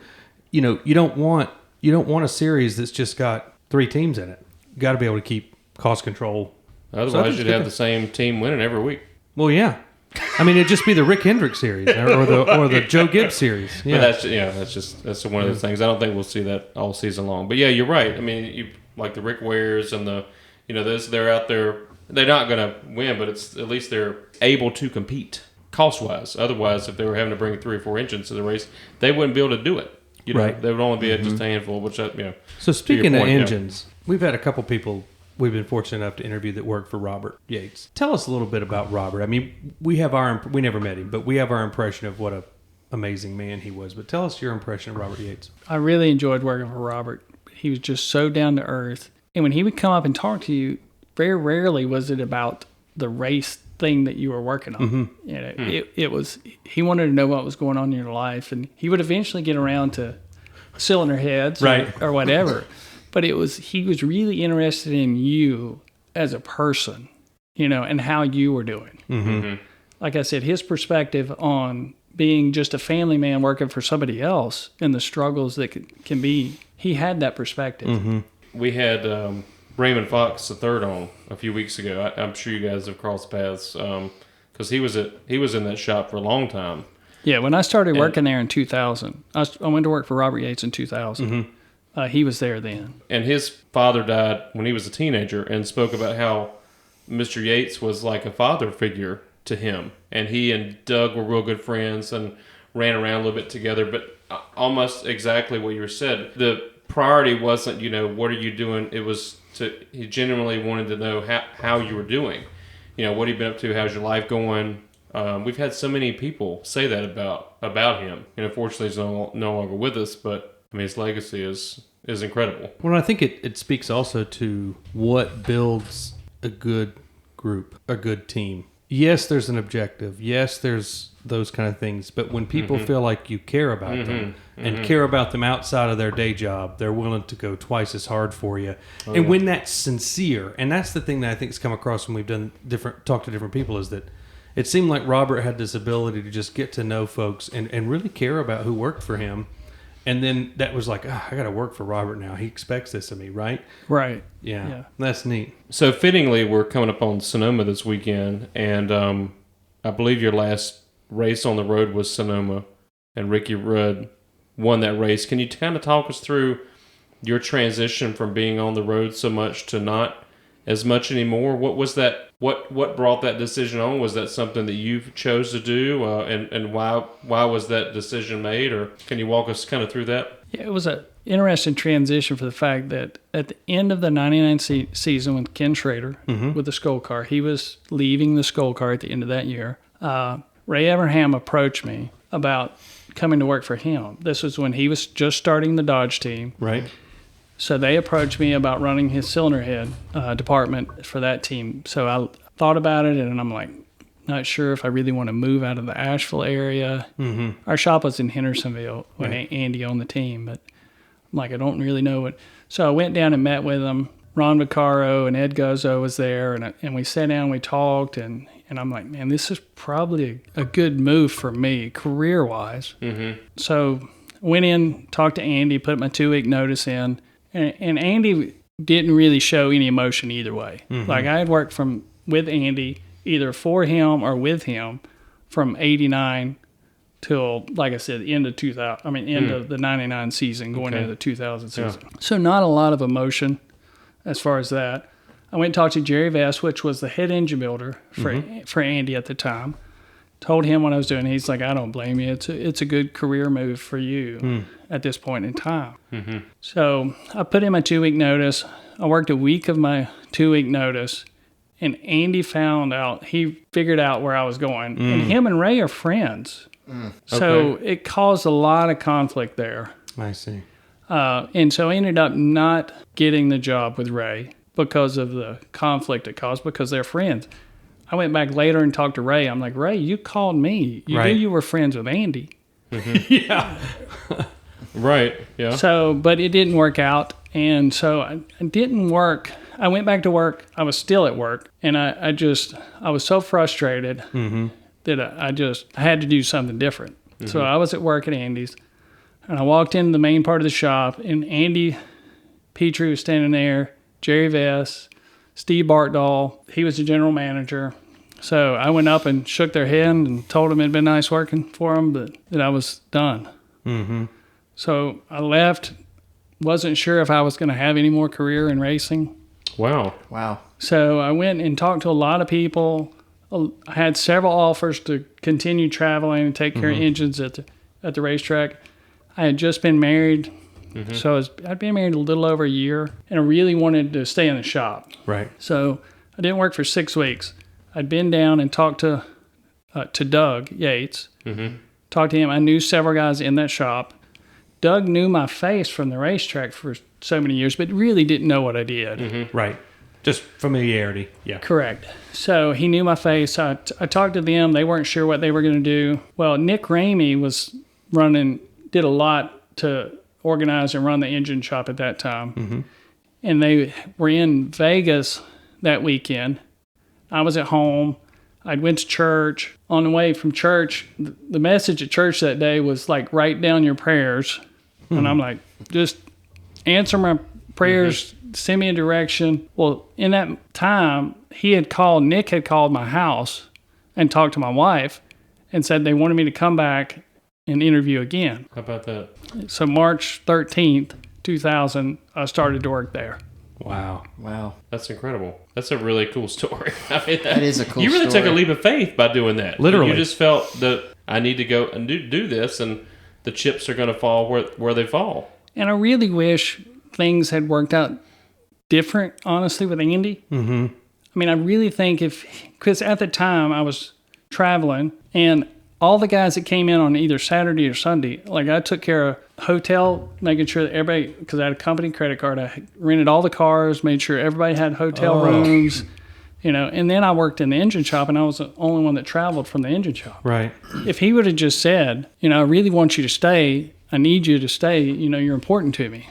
[SPEAKER 5] you don't want a series that's just got 3 teams in it. You got to be able to keep cost control.
[SPEAKER 3] Otherwise, you'd have the same team winning every week.
[SPEAKER 5] Well, yeah. I mean, it'd just be the Rick Hendrick series or the Joe Gibbs series. Yeah.
[SPEAKER 3] But that's one of those things. I don't think we'll see that all season long. But yeah, you're right. I mean, you like the Rick Wares and the, they're out there. They're not going to win, but it's at least they're able to compete cost-wise. Otherwise, if they were having to bring 3 or 4 engines to the race, they wouldn't be able to do it.
[SPEAKER 5] Right.
[SPEAKER 3] They would only be at just a handful. Which
[SPEAKER 5] So speaking of engines, we've had a couple people we've been fortunate enough to interview that work for Robert Yates. Tell us a little bit about Robert. I mean, we never met him, but we have our impression of what a amazing man he was. But tell us your impression of Robert Yates.
[SPEAKER 4] I really enjoyed working for Robert. He was just so down to earth. And when he would come up and talk to you, very rarely was it about the race thing that you were working on. It was, he wanted to know what was going on in your life, and he would eventually get around to cylinder heads or whatever. But he was really interested in you as a person, and how you were doing. Like I said, his perspective on being just a family man working for somebody else and the struggles that can be, he had that perspective.
[SPEAKER 3] We had Raymond Fox III on a few weeks ago. I'm sure you guys have crossed paths because he was in that shop for a long time.
[SPEAKER 4] Yeah, when I started working there in 2000, I went to work for Robert Yates in 2000. He was there then. And
[SPEAKER 3] his father died when he was a teenager and spoke about how Mr. Yates was like a father figure to him. And he and Doug were real good friends and ran around a little bit together. But almost exactly what you said. The priority wasn't, what are you doing? It was he genuinely wanted to know how you were doing. What have you been up to? How's your life going? We've had so many people say that about him. Fortunately, he's no longer with us, but I mean, his legacy is incredible.
[SPEAKER 5] Well, I think it speaks also to what builds a good group, a good team. Yes, there's an objective. Yes, there's those kind of things. But when people feel like you care about them and care about them outside of their day job, they're willing to go twice as hard for you. When that's sincere, and that's the thing that I think has come across when we've talked to different people, is that it seemed like Robert had this ability to just get to know folks and really care about who worked for him. And then that was like, I got to work for Robert now. He expects this of me, right?
[SPEAKER 4] Right.
[SPEAKER 5] Yeah. That's neat.
[SPEAKER 3] So fittingly, we're coming up on Sonoma this weekend, and I believe your last race on the road was Sonoma, and Ricky Rudd won that race. Can you kind of talk us through your transition from being on the road so much to not as much anymore? What was that? What brought that decision on? Was that something that you chose to do, and why was that decision made? Or can you walk us kind of through that?
[SPEAKER 4] Yeah, it was an interesting transition for the fact that at the end of the 99 season with Ken Schrader with the Skoal car, he was leaving the Skoal car at the end of that year. Ray Evernham approached me about coming to work for him. This was when he was just starting the Dodge team.
[SPEAKER 5] Right.
[SPEAKER 4] So they approached me about running his cylinder head department for that team. So I thought about it, and I'm like, not sure if I really want to move out of the Asheville area. Our shop was in Hendersonville when Andy owned the team, but I'm like, I don't really know what. So I went down and met with him. Ron Vaccaro and Ed Guzzo was there, and we sat down and we talked, and I'm like, man, this is probably a good move for me career-wise. So went in, talked to Andy, put my 2-week notice in. And Andy didn't really show any emotion either way. Like I had worked with Andy either for him or with him from 89 till, like I said, end of the 99 season, going into the 2000 season. So not a lot of emotion as far as that. I went and talked to Jerry Vest, which was the head engine builder for Andy at the time. told him what I was doing. He's like, I don't blame you. It's a good career move for you at this point in time. Mm-hmm. So I put in my 2-week notice. I worked a week of my 2-week notice, and Andy he figured out where I was going. And him and Ray are friends. So it caused a lot of conflict there.
[SPEAKER 5] I see.
[SPEAKER 4] And so I ended up not getting the job with Ray because of the conflict it caused, because they're friends. I went back later and talked to Ray. I'm like, Ray, you called me. You knew you were friends with Andy.
[SPEAKER 5] Yeah.
[SPEAKER 3] Right. Yeah.
[SPEAKER 4] So, but it didn't work out. And so I didn't work. I went back to work. I was still at work. And I was so frustrated that I had to do something different. So I was at work at Andy's. And I walked into the main part of the shop, and Andy Petrie was standing there, Jerry Vess, Steve Bartdahl. He was the general manager. So I went up and shook their hand and told them it'd been nice working for them, but that I was done. Mm-hmm. So I left. Wasn't sure if I was going to have any more career in racing.
[SPEAKER 3] Wow.
[SPEAKER 4] So I went and talked to a lot of people. I had several offers to continue traveling and take care of engines at the racetrack. I had just been married, so I'd been married a little over a year, and I really wanted to stay in the shop.
[SPEAKER 5] Right.
[SPEAKER 4] So I didn't work for 6 weeks. I'd been down and talked to Doug Yates. Talked to him. I knew several guys in that shop. Doug knew my face from the racetrack for so many years, but really didn't know what I did.
[SPEAKER 5] Right. Just familiarity. Yeah.
[SPEAKER 4] Correct. So he knew my face. I talked to them. They weren't sure what they were going to do. Well, Nick Ramey did a lot to organize and run the engine shop at that time. And they were in Vegas that weekend. I was at home. I went to church. On the way from church, the message at church that day was like, write down your prayers. And I'm like, just answer my prayers, send me a direction. Well, in that time, Nick had called my house and talked to my wife and said they wanted me to come back and interview again.
[SPEAKER 3] How about that?
[SPEAKER 4] So March 13th, 2000, I started to work there.
[SPEAKER 5] Wow.
[SPEAKER 3] That's incredible. That's a really cool story. I mean,
[SPEAKER 2] That is a cool
[SPEAKER 3] You really
[SPEAKER 2] story.
[SPEAKER 3] took a leap of faith by doing that.
[SPEAKER 5] Literally.
[SPEAKER 3] You just felt that I need to go and do this, and the chips are going to fall where they fall.
[SPEAKER 4] And I really wish things had worked out different, honestly, with Andy. I mean, I really think because at the time I was traveling, and all the guys that came in on either Saturday or Sunday, like I took care of hotel, making sure that everybody, because I had a company credit card, I rented all the cars, made sure everybody had hotel rooms, and then I worked in the engine shop, and I was the only one that traveled from the engine shop.
[SPEAKER 5] Right.
[SPEAKER 4] If he would have just said, I really want you to stay, I need you to stay, you're important to me.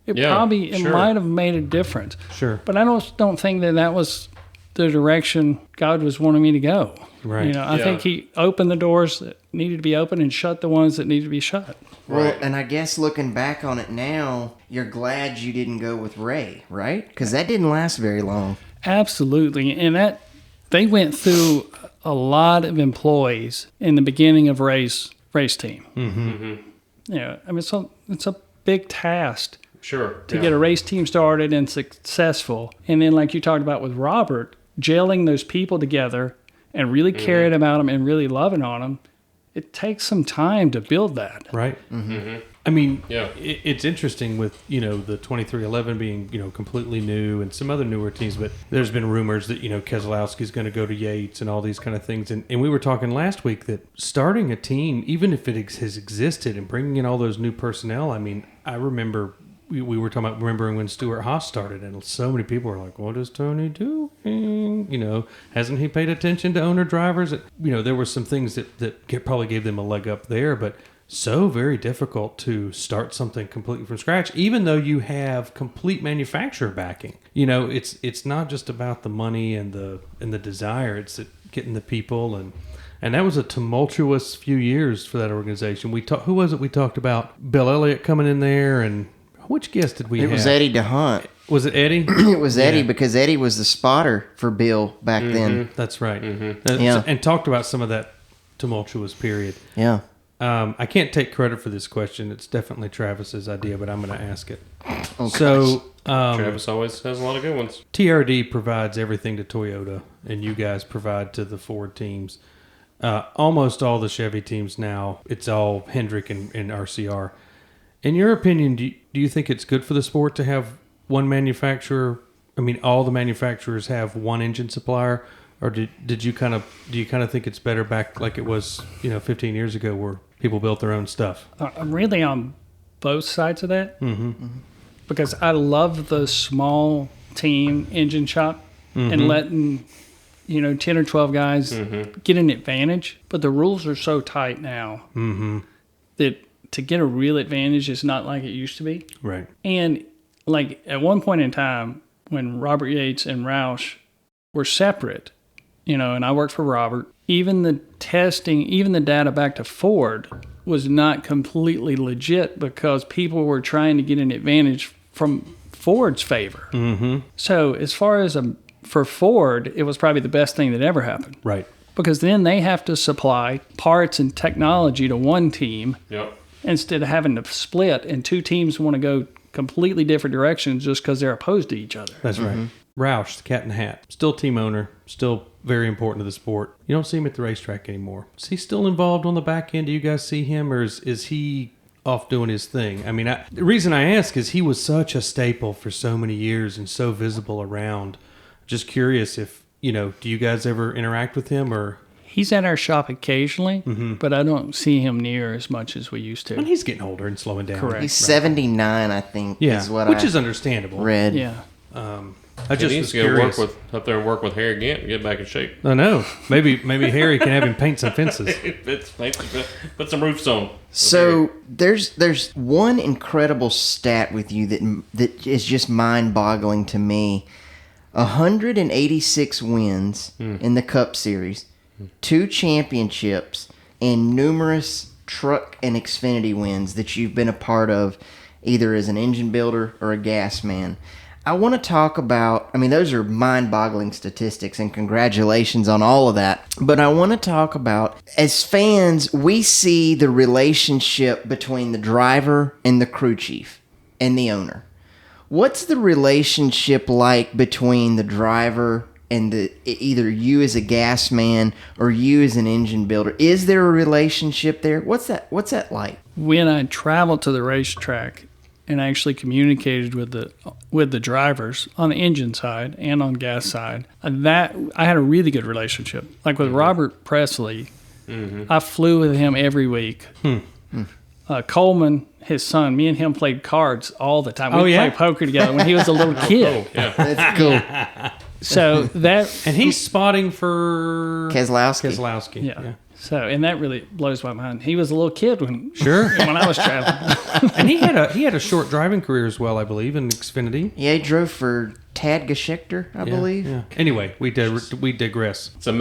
[SPEAKER 4] It might have made a difference.
[SPEAKER 5] Sure.
[SPEAKER 4] But I don't think that was the direction God was wanting me to go.
[SPEAKER 5] Right.
[SPEAKER 4] I think he opened the doors that needed to be open and shut the ones that needed to be shut.
[SPEAKER 2] Well, and I guess looking back on it now, you're glad you didn't go with Ray, right? Because that didn't last very long.
[SPEAKER 4] Absolutely. And they went through a lot of employees in the beginning of race team. I mean, it's a big task.
[SPEAKER 3] Sure.
[SPEAKER 4] To get a race team started and successful. And then, like you talked about with Robert, gelling those people together and really caring about them and really loving on them, it takes some time to build that.
[SPEAKER 5] Right. I mean, it's interesting with, the 2311 being, completely new and some other newer teams, but there's been rumors that, Keselowski's going to go to Yates and all these kind of things. And we were talking last week that starting a team, even if it has existed and bringing in all those new personnel, I mean, I remember we were talking about remembering when Stuart Haas started, and so many people were like, what is Tony doing? Hasn't he paid attention to owner drivers? There were some things that probably gave them a leg up there, but so very difficult to start something completely from scratch, even though you have complete manufacturer backing. It's not just about the money and the desire, it's getting the people and that was a tumultuous few years for that organization. Who was it we talked about? Bill Elliott coming in there, and which guest did we have?
[SPEAKER 2] It was Eddie DeHunt.
[SPEAKER 5] Was it Eddie?
[SPEAKER 2] It was Eddie because Eddie was the spotter for Bill back then.
[SPEAKER 5] That's right.
[SPEAKER 2] And
[SPEAKER 5] talked about some of that tumultuous period.
[SPEAKER 2] Yeah.
[SPEAKER 5] I can't take credit for this question. It's definitely Travis's idea, but I'm going to ask it.
[SPEAKER 2] Okay.
[SPEAKER 5] So,
[SPEAKER 3] Travis always has a lot of good ones.
[SPEAKER 5] TRD provides everything to Toyota, and you guys provide to the Ford teams. Almost all the Chevy teams now, it's all Hendrick and RCR. In your opinion, do you think it's good for the sport to have one manufacturer? I mean, all the manufacturers have one engine supplier, or do you kind of think it's better back like it was 15 years ago where people built their own stuff?
[SPEAKER 4] I'm really on both sides of that because I love the small team engine shop and letting 10 or 12 guys get an advantage. But the rules are so tight now that to get a real advantage is not like it used to be.
[SPEAKER 5] Right.
[SPEAKER 4] And like at one point in time when Robert Yates and Roush were separate, and I worked for Robert, even the testing, even the data back to Ford was not completely legit because people were trying to get an advantage from Ford's favor. So as far as for Ford, it was probably the best thing that ever happened.
[SPEAKER 5] Right.
[SPEAKER 4] Because then they have to supply parts and technology to one team
[SPEAKER 3] Yep.
[SPEAKER 4] instead of having to split, and two teams want to go completely different directions just because they're opposed to each other.
[SPEAKER 5] That's right. Roush, the cat in the hat, still team owner, still very important to the sport. You don't see him at the racetrack anymore. Is he still involved on the back end? Do you guys see him, or is he off doing his thing? I mean, the reason I ask is he was such a staple for so many years and so visible around. Just curious if, do you guys ever interact with him, or?
[SPEAKER 4] He's at our shop occasionally, but I don't see him near as much as we used to.
[SPEAKER 5] And he's getting older and slowing down.
[SPEAKER 4] Correct.
[SPEAKER 2] He's 79, I think,
[SPEAKER 5] Yeah,
[SPEAKER 2] is what
[SPEAKER 5] which
[SPEAKER 2] I
[SPEAKER 5] is understandable.
[SPEAKER 2] read.
[SPEAKER 4] Yeah.
[SPEAKER 5] I just
[SPEAKER 3] He needs
[SPEAKER 5] was
[SPEAKER 3] to go
[SPEAKER 5] curious.
[SPEAKER 3] up there and work with Harry Gant and get back in shape.
[SPEAKER 5] I know. Maybe Harry can have him paint some fences.
[SPEAKER 3] Put some roofs on.
[SPEAKER 2] So there's one incredible stat with you that is just mind-boggling to me. 186 wins in the Cup Series, 2 championships, and numerous truck and Xfinity wins that you've been a part of, either as an engine builder or a gas man. I want to talk about, those are mind-boggling statistics, and congratulations on all of that. But I want to talk about, as fans, we see the relationship between the driver and the crew chief and the owner. What's the relationship like between the driver and either you as a gas man or you as an engine builder? Is there a relationship there? What's that like?
[SPEAKER 4] When I traveled to the racetrack and actually communicated with the drivers on the engine side and on gas side, that I had a really good relationship. Like with Robert Presley, I flew with him every week. Coleman, his son, me and him played cards all the time. We played poker together when he was a little kid.
[SPEAKER 3] Yeah.
[SPEAKER 2] That's cool.
[SPEAKER 4] So that,
[SPEAKER 5] And he's spotting for
[SPEAKER 2] Keselowski.
[SPEAKER 4] yeah. So, and that really blows my mind. He was a little kid when I was traveling.
[SPEAKER 5] And he had a short driving career as well, I believe, in Xfinity.
[SPEAKER 2] Yeah, he drove for Tad Geschecter, I believe.
[SPEAKER 5] Yeah. Anyway, we digress.
[SPEAKER 3] So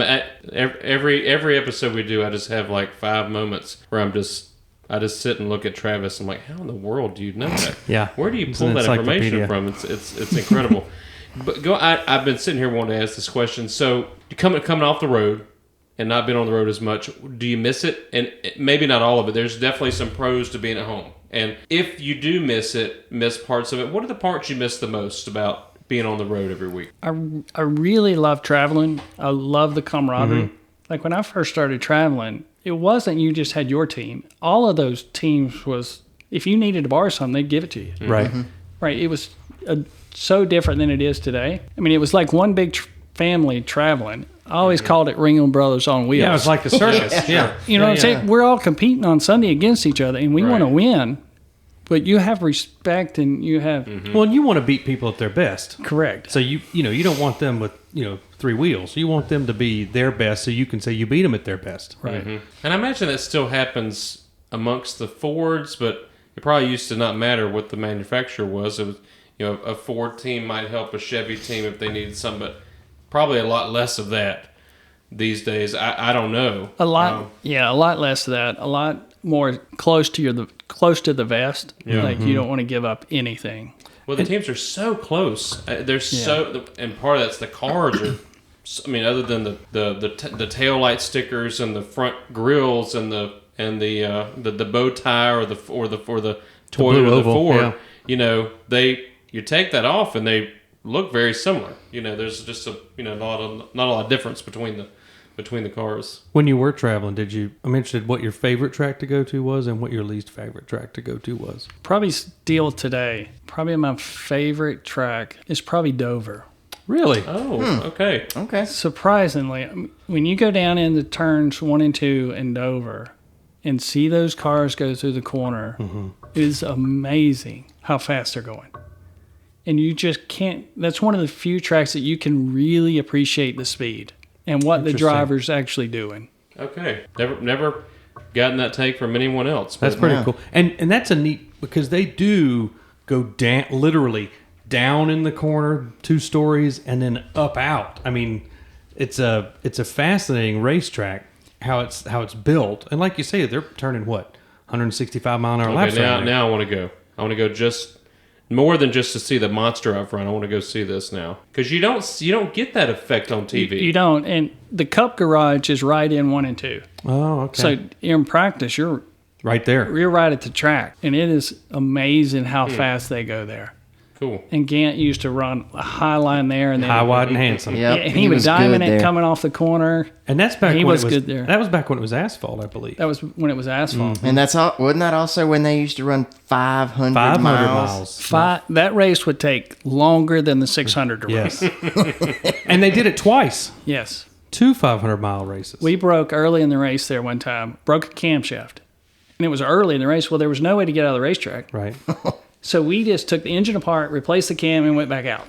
[SPEAKER 3] every episode we do, I just have like 5 moments where I just sit and look at Travis. I'm like, how in the world do you know that?
[SPEAKER 5] Yeah.
[SPEAKER 3] Where do you
[SPEAKER 5] It's
[SPEAKER 3] pull
[SPEAKER 5] an
[SPEAKER 3] that information
[SPEAKER 5] encyclopedia.
[SPEAKER 3] from? It's incredible. But I've been sitting here wanting to ask this question. So coming off the road and not being on the road as much, do you miss it? And maybe not all of it. There's definitely some pros to being at home. And if you do miss parts of it, what are the parts you miss the most about being on the road every week?
[SPEAKER 4] I really love traveling. I love the camaraderie. Like when I first started traveling, it wasn't you just had your team. All of those teams was, if you needed to borrow something, they'd give it to you.
[SPEAKER 5] Right.
[SPEAKER 4] Right. It was so different than it is today. It was like one big family traveling. I always called it Ringling Brothers on Wheels.
[SPEAKER 5] Yeah, it was like the circus. Yeah.
[SPEAKER 4] You know what I'm saying? We're all competing on Sunday against each other, and we want to win. But you have respect, and you have
[SPEAKER 5] Well, you want to beat people at their best.
[SPEAKER 4] correct.
[SPEAKER 5] So you don't want them with 3 wheels. You want them to be their best, so you can say you beat them at their best.
[SPEAKER 4] Right.
[SPEAKER 3] And I imagine that still happens amongst the Fords, but it probably used to not matter what the manufacturer was. It was, a Ford team might help a Chevy team if they needed some, but probably a lot less of that these days. I don't know.
[SPEAKER 4] A lot less of that. A lot more close to the vest.
[SPEAKER 3] Yeah.
[SPEAKER 4] Like you don't want to give up anything.
[SPEAKER 3] Well, the teams are so close. They're so, and part of that's the cars are. Other than the tail light stickers and the front grills and the bow tie or the Toyota or the Ford, you take that off and they look very similar. There's just not a lot of difference between between the cars.
[SPEAKER 5] When you were traveling, I'm interested what your favorite track to go to was and what your least favorite track to go to was.
[SPEAKER 4] Probably still today. Probably my favorite track is probably Dover.
[SPEAKER 5] Really?
[SPEAKER 3] Oh, okay.
[SPEAKER 2] Okay.
[SPEAKER 4] Surprisingly, when you go down into turns 1 and 2 in Dover and see those cars go through the corner, it is amazing how fast they're going. And you just can't, that's one of the few tracks that you can really appreciate the speed and what the driver's actually doing.
[SPEAKER 3] Okay. Never gotten that take from anyone else.
[SPEAKER 5] That's pretty cool. And that's a neat, because they do go down, literally down in the corner 2 stories and then up out. I mean, it's a fascinating racetrack how it's built. And like you say, they're turning 165 mile an hour laps.
[SPEAKER 3] Now I want to go. I want to go just more than just to see the monster up front. I want to go see this now, because you don't get that effect on TV.
[SPEAKER 4] You don't. And the Cup garage is right in 1 and 2.
[SPEAKER 5] Oh, okay.
[SPEAKER 4] So in practice, you're
[SPEAKER 5] right there.
[SPEAKER 4] You're right at the track, and it is amazing how fast they go there.
[SPEAKER 3] Cool.
[SPEAKER 4] And Gant used to run a high line there, and then
[SPEAKER 5] high, wide, and handsome.
[SPEAKER 2] Yep.
[SPEAKER 4] and he was diamond it
[SPEAKER 2] there.
[SPEAKER 4] coming off the corner.
[SPEAKER 5] And that's back
[SPEAKER 4] He
[SPEAKER 5] when
[SPEAKER 4] was
[SPEAKER 5] it was
[SPEAKER 4] good there.
[SPEAKER 5] That was back when it was asphalt, I believe.
[SPEAKER 4] That was when it was asphalt.
[SPEAKER 2] And that's all. Wasn't that also when they used to run 500
[SPEAKER 5] 500
[SPEAKER 2] miles?
[SPEAKER 5] miles.
[SPEAKER 4] That race would take longer than the 600 to run.
[SPEAKER 5] Yes. And they did it twice.
[SPEAKER 4] Yes.
[SPEAKER 5] 2 500-mile races.
[SPEAKER 4] We broke early in the race there one time, broke a camshaft. And it was early in the race. Well, there was no way to get out of the racetrack.
[SPEAKER 5] Right.
[SPEAKER 4] So we just took the engine apart, replaced the cam, and went back out.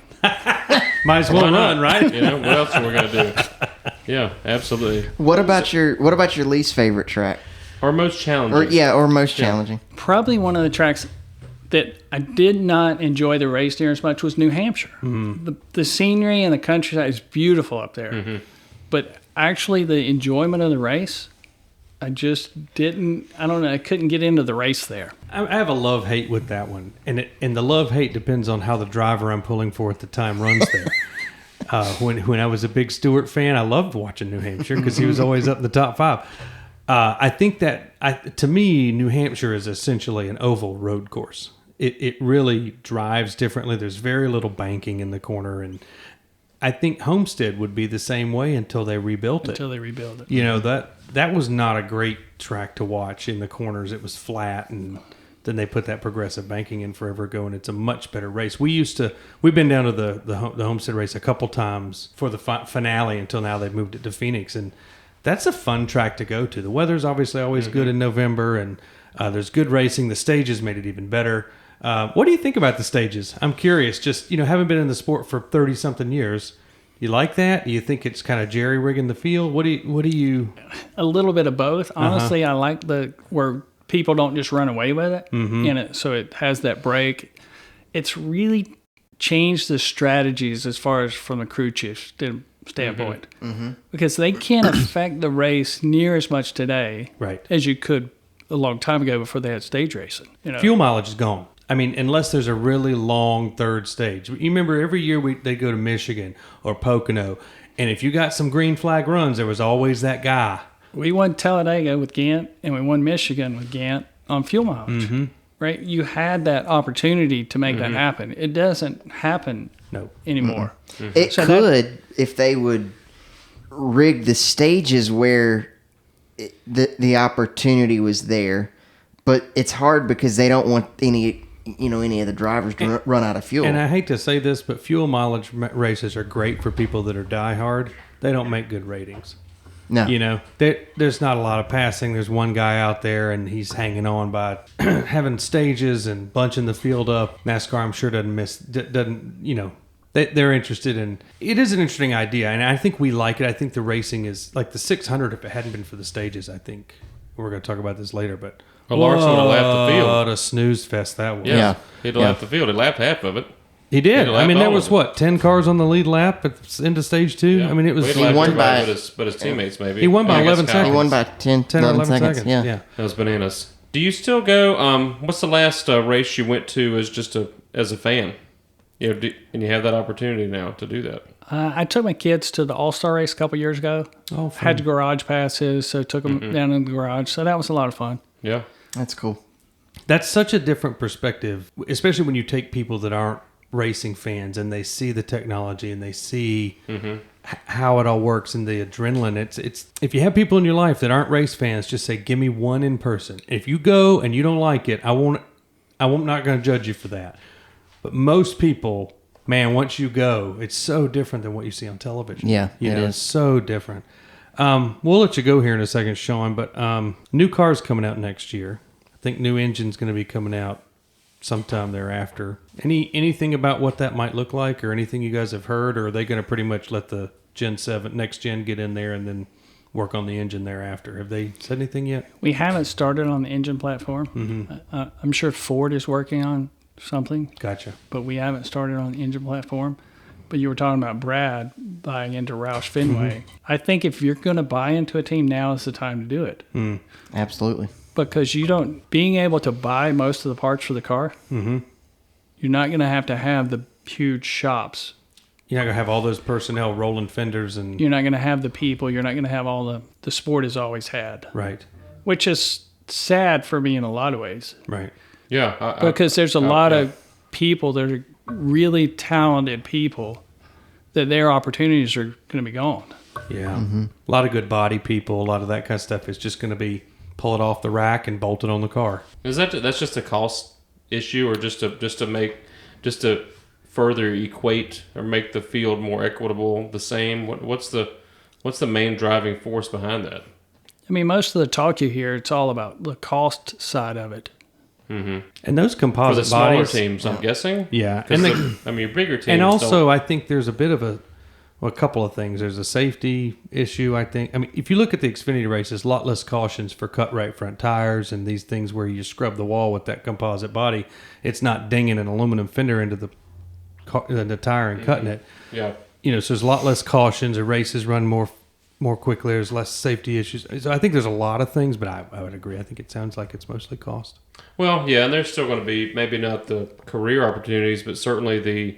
[SPEAKER 5] Might as well
[SPEAKER 3] Why not?
[SPEAKER 5] run, right?
[SPEAKER 3] What else are we going to do? Yeah, absolutely.
[SPEAKER 2] What about your least favorite track?
[SPEAKER 3] Or most challenging.
[SPEAKER 2] Or most challenging?
[SPEAKER 4] Probably one of the tracks that I did not enjoy the race near as much was New Hampshire. The scenery and the countryside is beautiful up there. But actually the enjoyment of the race, I just didn't, I don't know, I couldn't get into the race there.
[SPEAKER 5] I have a love-hate with that one. And the love-hate depends on how the driver I'm pulling for at the time runs there. When I was a big Stewart fan, I loved watching New Hampshire because he was always up in the top 5. I think that, to me, New Hampshire is essentially an oval road course. It really drives differently. There's very little banking in the corner, and I think Homestead would be the same way until they rebuilt it.
[SPEAKER 4] Until they rebuild it.
[SPEAKER 5] You know, that was not a great track to watch in the corners. It was flat, and then they put that progressive banking in forever ago, and it's a much better race. We've been down to the Homestead race a couple times for the finale until now they've moved it to Phoenix, and that's a fun track to go to. The weather's obviously always good in November, and there's good racing. The stages made it even better. What do you think about the stages? I'm curious. Just, having been in the sport for 30-something years, you like that? Do you think it's kind of jerry-rigging the field? What do you?
[SPEAKER 4] A little bit of both. Honestly, I like where people don't just run away with it, and so it has that break. It's really changed the strategies as far as from the crew chief standpoint, because they can't affect the race near as much today as you could a long time ago before they had stage racing.
[SPEAKER 5] Fuel mileage is gone. I mean, unless there's a really long third stage. You remember every year they go to Michigan or Pocono, and if you got some green flag runs, there was always that guy.
[SPEAKER 4] We won Talladega with Gant, and we won Michigan with Gant on fuel mileage. Right? You had that opportunity to make that happen. It doesn't happen anymore.
[SPEAKER 2] It could if they would rig the stages where the opportunity was there, but it's hard because they don't want any of the drivers to run out of fuel.
[SPEAKER 5] And I hate to say this, but fuel mileage races are great for people that are diehard. They don't make good ratings.
[SPEAKER 2] No.
[SPEAKER 5] There's not a lot of passing. There's one guy out there, and he's hanging on by having stages and bunching the field up. NASCAR, I'm sure, they're interested in. It is an interesting idea, and I think we like it. I think the racing is like the 600. If it hadn't been for the stages, I think we're going to talk about this later. But
[SPEAKER 3] Larson would have lapped the field.
[SPEAKER 5] What a snooze fest that was!
[SPEAKER 3] Yeah. He'd lapped the field. He lapped half of it.
[SPEAKER 5] He did.
[SPEAKER 3] He'd
[SPEAKER 5] I mean, there
[SPEAKER 3] lapped
[SPEAKER 5] was 10 cars on the lead lap into stage 2.
[SPEAKER 3] Yeah.
[SPEAKER 5] I mean, it was.
[SPEAKER 3] He won by, but his teammates maybe.
[SPEAKER 5] He won by 11
[SPEAKER 3] Kyle.
[SPEAKER 5] seconds.
[SPEAKER 2] He won by 10
[SPEAKER 5] or 11
[SPEAKER 2] seconds. Yeah.
[SPEAKER 5] Yeah.
[SPEAKER 3] That was bananas. Do you still go? What's the last race you went to as a fan? And you have that opportunity now to do that.
[SPEAKER 4] I took my kids to the All-Star race a couple years ago.
[SPEAKER 5] Oh, fun.
[SPEAKER 4] Had garage passes, so took them down in the garage. So that was a lot of fun.
[SPEAKER 3] Yeah.
[SPEAKER 2] That's cool.
[SPEAKER 5] That's such a different perspective, especially when you take people that aren't racing fans and they see the technology and they see how it all works and the adrenaline. It's if you have people in your life that aren't race fans, just say, give me one in person. If you go and you don't like it, I'm not going to judge you for that. But most people, man, once you go, it's so different than what you see on television.
[SPEAKER 2] Yeah,
[SPEAKER 5] you
[SPEAKER 2] it
[SPEAKER 5] know,
[SPEAKER 2] is.
[SPEAKER 5] it's so different. We'll let you go here in a second, Shaun, but new cars coming out next year. I think new engine's going to be coming out sometime thereafter. Anything about what that might look like, or anything you guys have heard, or are they going to pretty much let the next gen get in there and then work on the engine thereafter? Have they said anything yet?
[SPEAKER 4] We haven't started on the engine platform. I'm sure Ford is working on something,
[SPEAKER 5] Gotcha.
[SPEAKER 4] but we haven't started on the engine platform. But you were talking about Brad buying into Roush Fenway. I think if you're going to buy into a team, now is the time to do it.
[SPEAKER 2] Absolutely.
[SPEAKER 4] Because being able to buy most of the parts for the car, you're not going to have the huge shops.
[SPEAKER 5] You're not going to have all those personnel rolling fenders and...
[SPEAKER 4] You're not going to have the people. You're not going to have all the sport has always had.
[SPEAKER 5] Right.
[SPEAKER 4] Which is sad for me in a lot of ways.
[SPEAKER 5] Right.
[SPEAKER 3] Yeah.
[SPEAKER 4] Because there's a lot of people that are really talented people that their opportunities are going to be gone.
[SPEAKER 5] Yeah. A lot of good body people, a lot of that kind of stuff is just going to be pull it off the rack and bolt it on the car.
[SPEAKER 3] That's just a cost issue, or just to further equate or make the field more equitable, the same? What's the main driving force behind that?
[SPEAKER 4] I mean, most of the talk you hear, it's all about the cost side of it.
[SPEAKER 5] And those
[SPEAKER 3] For
[SPEAKER 5] composite
[SPEAKER 3] the smaller
[SPEAKER 5] bodies,
[SPEAKER 3] teams, I'm guessing.
[SPEAKER 5] Yeah,
[SPEAKER 3] And
[SPEAKER 5] and
[SPEAKER 3] your bigger teams.
[SPEAKER 5] and also
[SPEAKER 3] don't-
[SPEAKER 5] I think there's a bit of a couple of things. There's a safety issue, I think. I mean, if you look at the Xfinity races, a lot less cautions for cut right front tires and these things where you scrub the wall with that composite body. It's not dinging an aluminum fender into the tire and cutting it.
[SPEAKER 3] yeah.
[SPEAKER 5] You know, so there's a lot less cautions. The races run more quickly. There's less safety issues. So I think there's a lot of things, but I would agree. I think it sounds like it's mostly cost.
[SPEAKER 3] Well, yeah, and there's still going to be maybe not the career opportunities, but certainly the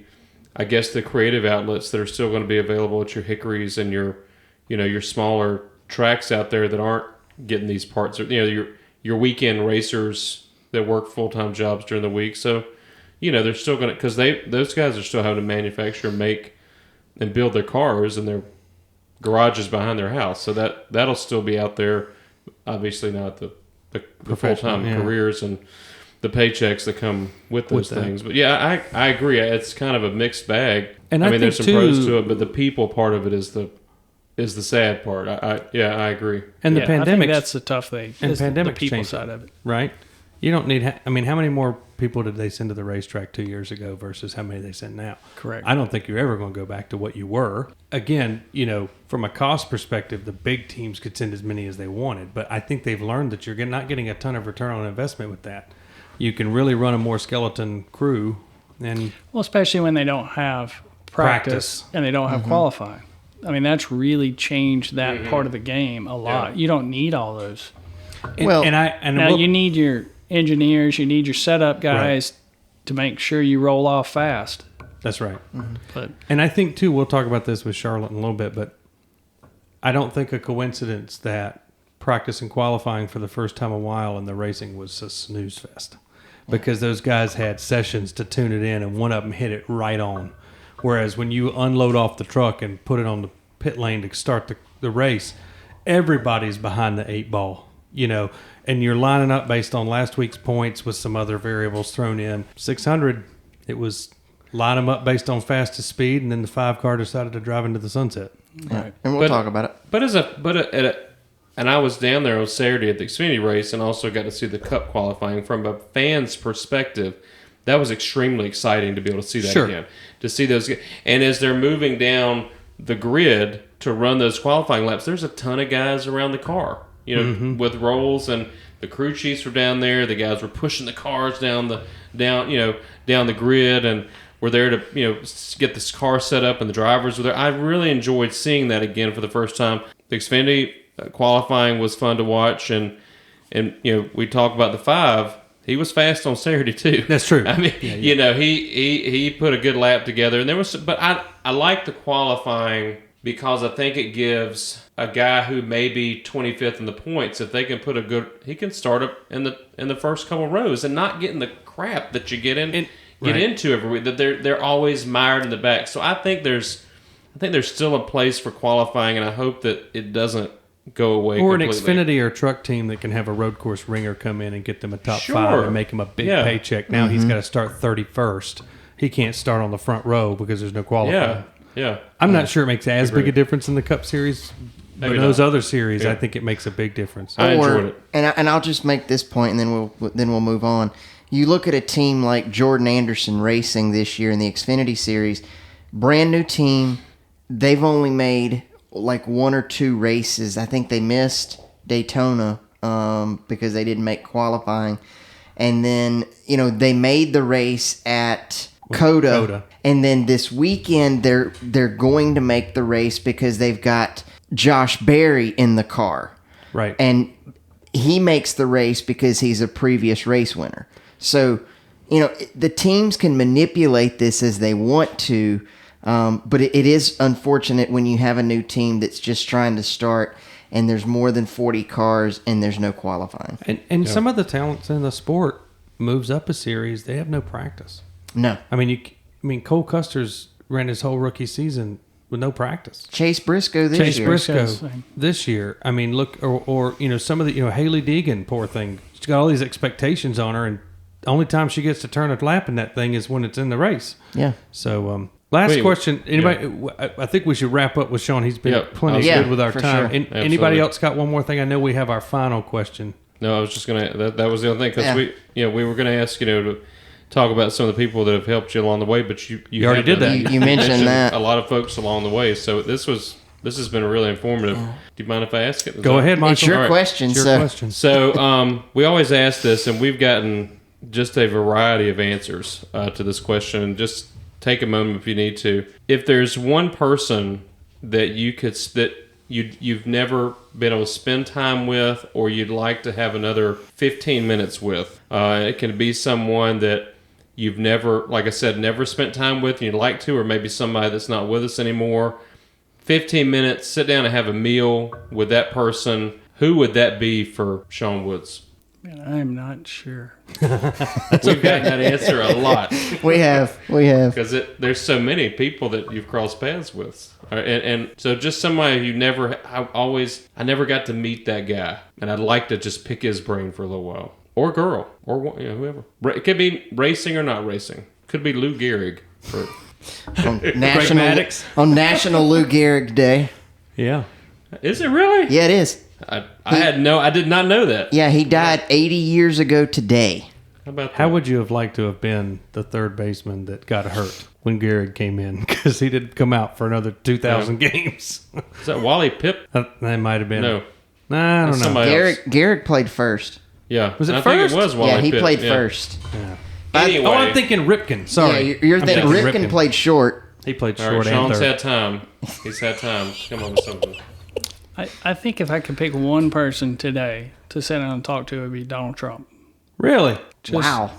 [SPEAKER 3] creative outlets that are still going to be available at your Hickories and your smaller tracks out there that aren't getting these parts. Your weekend racers that work full-time jobs during the week. So, they're still going to, because those guys are still having to manufacture, make, and build their cars in their garages behind their house. So that'll still be out there. Obviously not the full-time careers and the paychecks that come with those things. But yeah, I agree. It's kind of a mixed bag.
[SPEAKER 5] And I mean,
[SPEAKER 3] there's
[SPEAKER 5] think
[SPEAKER 3] some pros
[SPEAKER 5] too-
[SPEAKER 3] to it, but the people part of it is the sad part. I agree.
[SPEAKER 5] And the
[SPEAKER 4] I
[SPEAKER 5] pandemic,
[SPEAKER 4] think that's the tough thing.
[SPEAKER 5] and
[SPEAKER 4] is the
[SPEAKER 5] pandemic
[SPEAKER 4] people
[SPEAKER 5] changed
[SPEAKER 4] side
[SPEAKER 5] it.
[SPEAKER 4] of it.
[SPEAKER 5] Right? You don't need. How many more people did they send to the racetrack 2 years ago versus how many they send now?
[SPEAKER 4] Correct.
[SPEAKER 5] I don't think you're ever going to go back to what you were. Again, from a cost perspective, the big teams could send as many as they wanted, but I think they've learned that you're not getting a ton of return on investment with that. You can really run a more skeleton crew, and
[SPEAKER 4] Well, especially when they don't have practice. And they don't have qualifying. I mean, that's really changed that part of the game a lot. You don't need all those.
[SPEAKER 2] Well,
[SPEAKER 4] Now, you need your engineers, you need your setup guys to make sure you roll off fast.
[SPEAKER 5] that's right.
[SPEAKER 4] But
[SPEAKER 5] And I think, too, we'll talk about this with Charlotte in a little bit, but I don't think a coincidence that practice and qualifying for the first time in a while in the racing was a snooze fest. Because those guys had sessions to tune it in, and one of them hit it right on. Whereas when you unload off the truck and put it on the pit lane to start the race, everybody's behind the 8 ball, and you're lining up based on last week's points with some other variables thrown in. 600, it was line them up based on fastest speed, and then the 5 car decided to drive into the sunset.
[SPEAKER 4] right.
[SPEAKER 2] and we'll talk about it.
[SPEAKER 3] And I was down there on Saturday at the Xfinity race, and also got to see the Cup qualifying from a fan's perspective. That was extremely exciting to be able to see that again. To see those, and as they're moving down the grid to run those qualifying laps, there's a ton of guys around the car, with rolls, and the crew chiefs were down there. The guys were pushing the cars down the grid, and were there to get this car set up, and the drivers were there. I really enjoyed seeing that again for the first time. The Xfinity qualifying was fun to watch, and we talk about the 5. He was fast on Saturday too.
[SPEAKER 5] That's true.
[SPEAKER 3] I mean, he put a good lap together, and but I like the qualifying because I think it gives a guy who may be 25th in the points, if they can he can start up in the first couple rows and not getting the crap that you get in get into every week, that they're always mired in the back. So I think there's still a place for qualifying, and I hope that it doesn't go away
[SPEAKER 5] Or
[SPEAKER 3] completely.
[SPEAKER 5] an Xfinity or truck team that can have a road course ringer come in and get them a top
[SPEAKER 3] Sure.
[SPEAKER 5] 5 and make him a big paycheck. Now he's got to start 31st. He can't start on the front row because there's no qualifying.
[SPEAKER 3] Yeah.
[SPEAKER 5] I'm not sure it makes as big a difference in the Cup Series, but
[SPEAKER 3] Maybe
[SPEAKER 5] in those
[SPEAKER 3] not.
[SPEAKER 5] other series,
[SPEAKER 3] Yeah.
[SPEAKER 5] I think it makes a big difference.
[SPEAKER 3] I enjoyed it.
[SPEAKER 2] And I'll just make this point, and then we'll move on. You look at a team like Jordan Anderson Racing this year in the Xfinity Series, brand new team. They've only made like 1 or 2 races. I think they missed Daytona because they didn't make qualifying, and then they made the race at Coda. And then this weekend they're going to make the race because they've got Josh Berry in the car.
[SPEAKER 5] Right.
[SPEAKER 2] And he makes the race because he's a previous race winner. So, the teams can manipulate this as they want to, but it is unfortunate when you have a new team that's just trying to start and there's more than 40 cars and there's no qualifying.
[SPEAKER 5] And some of the talents in the sport moves up a series. They have no practice.
[SPEAKER 2] No.
[SPEAKER 5] I mean, Cole Custer's ran his whole rookie season with no practice.
[SPEAKER 2] Chase Briscoe this
[SPEAKER 5] Chase
[SPEAKER 2] year.
[SPEAKER 5] Briscoe
[SPEAKER 4] Same.
[SPEAKER 5] this year. I mean, look, or some of the, Haley Deegan, poor thing. She's got all these expectations on her, and the only time she gets to turn a lap in that thing is when it's in the race.
[SPEAKER 2] Yeah.
[SPEAKER 5] So, last
[SPEAKER 3] Wait,
[SPEAKER 5] question. Anybody? I think we should wrap up with Shaun. He's been
[SPEAKER 3] Yep.
[SPEAKER 5] plenty
[SPEAKER 2] Yeah,
[SPEAKER 5] good with our
[SPEAKER 2] for
[SPEAKER 5] time.
[SPEAKER 2] sure.
[SPEAKER 5] Anybody
[SPEAKER 3] Absolutely.
[SPEAKER 5] else got one more thing? I know we have our final question.
[SPEAKER 3] No, I was just gonna. That was the other thing because
[SPEAKER 2] Yeah.
[SPEAKER 3] we were gonna ask to talk about some of the people that have helped you along the way, but you
[SPEAKER 5] already
[SPEAKER 3] have
[SPEAKER 5] did
[SPEAKER 3] done
[SPEAKER 5] that.
[SPEAKER 2] You mentioned that.
[SPEAKER 3] a lot of folks along the way. So this has been really informative. Do you mind if I ask it? Is
[SPEAKER 5] Go
[SPEAKER 3] that-
[SPEAKER 5] ahead, Michael.
[SPEAKER 2] It's your
[SPEAKER 3] All right.
[SPEAKER 2] question,
[SPEAKER 5] It's your
[SPEAKER 2] so
[SPEAKER 5] question.
[SPEAKER 3] So we always ask this, and we've gotten just a variety of answers to this question. Just take a moment if you need to. If there's one person that you've never been able to spend time with, or you'd like to have another 15 minutes with, it can be someone that you've never, like I said, never spent time with, and you'd like to, or maybe somebody that's not with us anymore. 15 minutes, sit down and have a meal with that person. Who would that be for Shaun Woods?
[SPEAKER 4] Man, I'm not sure.
[SPEAKER 3] We've gotten that answer a lot
[SPEAKER 2] we have.
[SPEAKER 3] because there's so many people that you've crossed paths with, and so just somebody you never. I never got to meet that guy, and I'd like to just pick his brain for a little while, or girl, or whoever. It could be racing or not racing. Could be Lou Gehrig.
[SPEAKER 2] On
[SPEAKER 5] Maddox.
[SPEAKER 2] National Lou Gehrig Day.
[SPEAKER 5] Yeah.
[SPEAKER 3] Is it really?
[SPEAKER 2] Yeah, it is.
[SPEAKER 3] I did not know that.
[SPEAKER 2] Yeah, he died 80 years ago today.
[SPEAKER 3] How about that?
[SPEAKER 5] How would you have liked to have been the third baseman that got hurt when Gehrig came in? Because he didn't come out for another 2,000 games.
[SPEAKER 3] Is that Wally Pipp?
[SPEAKER 5] That might have been.
[SPEAKER 3] No.
[SPEAKER 5] Nah, I don't know.
[SPEAKER 3] Somebody else.
[SPEAKER 2] Gehrig played first.
[SPEAKER 3] Yeah.
[SPEAKER 5] Was it
[SPEAKER 3] I
[SPEAKER 5] first?
[SPEAKER 3] think it was Wally
[SPEAKER 2] Yeah, he
[SPEAKER 3] Pipp.
[SPEAKER 2] played
[SPEAKER 3] Yeah.
[SPEAKER 2] first.
[SPEAKER 3] Anyway,
[SPEAKER 5] Oh, I'm thinking Ripken. Sorry.
[SPEAKER 2] Yeah, you're
[SPEAKER 5] I'm
[SPEAKER 2] thinking
[SPEAKER 5] thinking
[SPEAKER 2] Ripken played short.
[SPEAKER 5] He played
[SPEAKER 3] all
[SPEAKER 5] short
[SPEAKER 3] right,
[SPEAKER 5] and
[SPEAKER 3] Sean's
[SPEAKER 5] third.
[SPEAKER 3] had time. He's had time to come up with something.
[SPEAKER 4] I think if I could pick one person today to sit down and talk to, it would be Donald Trump.
[SPEAKER 5] Really?
[SPEAKER 2] Wow.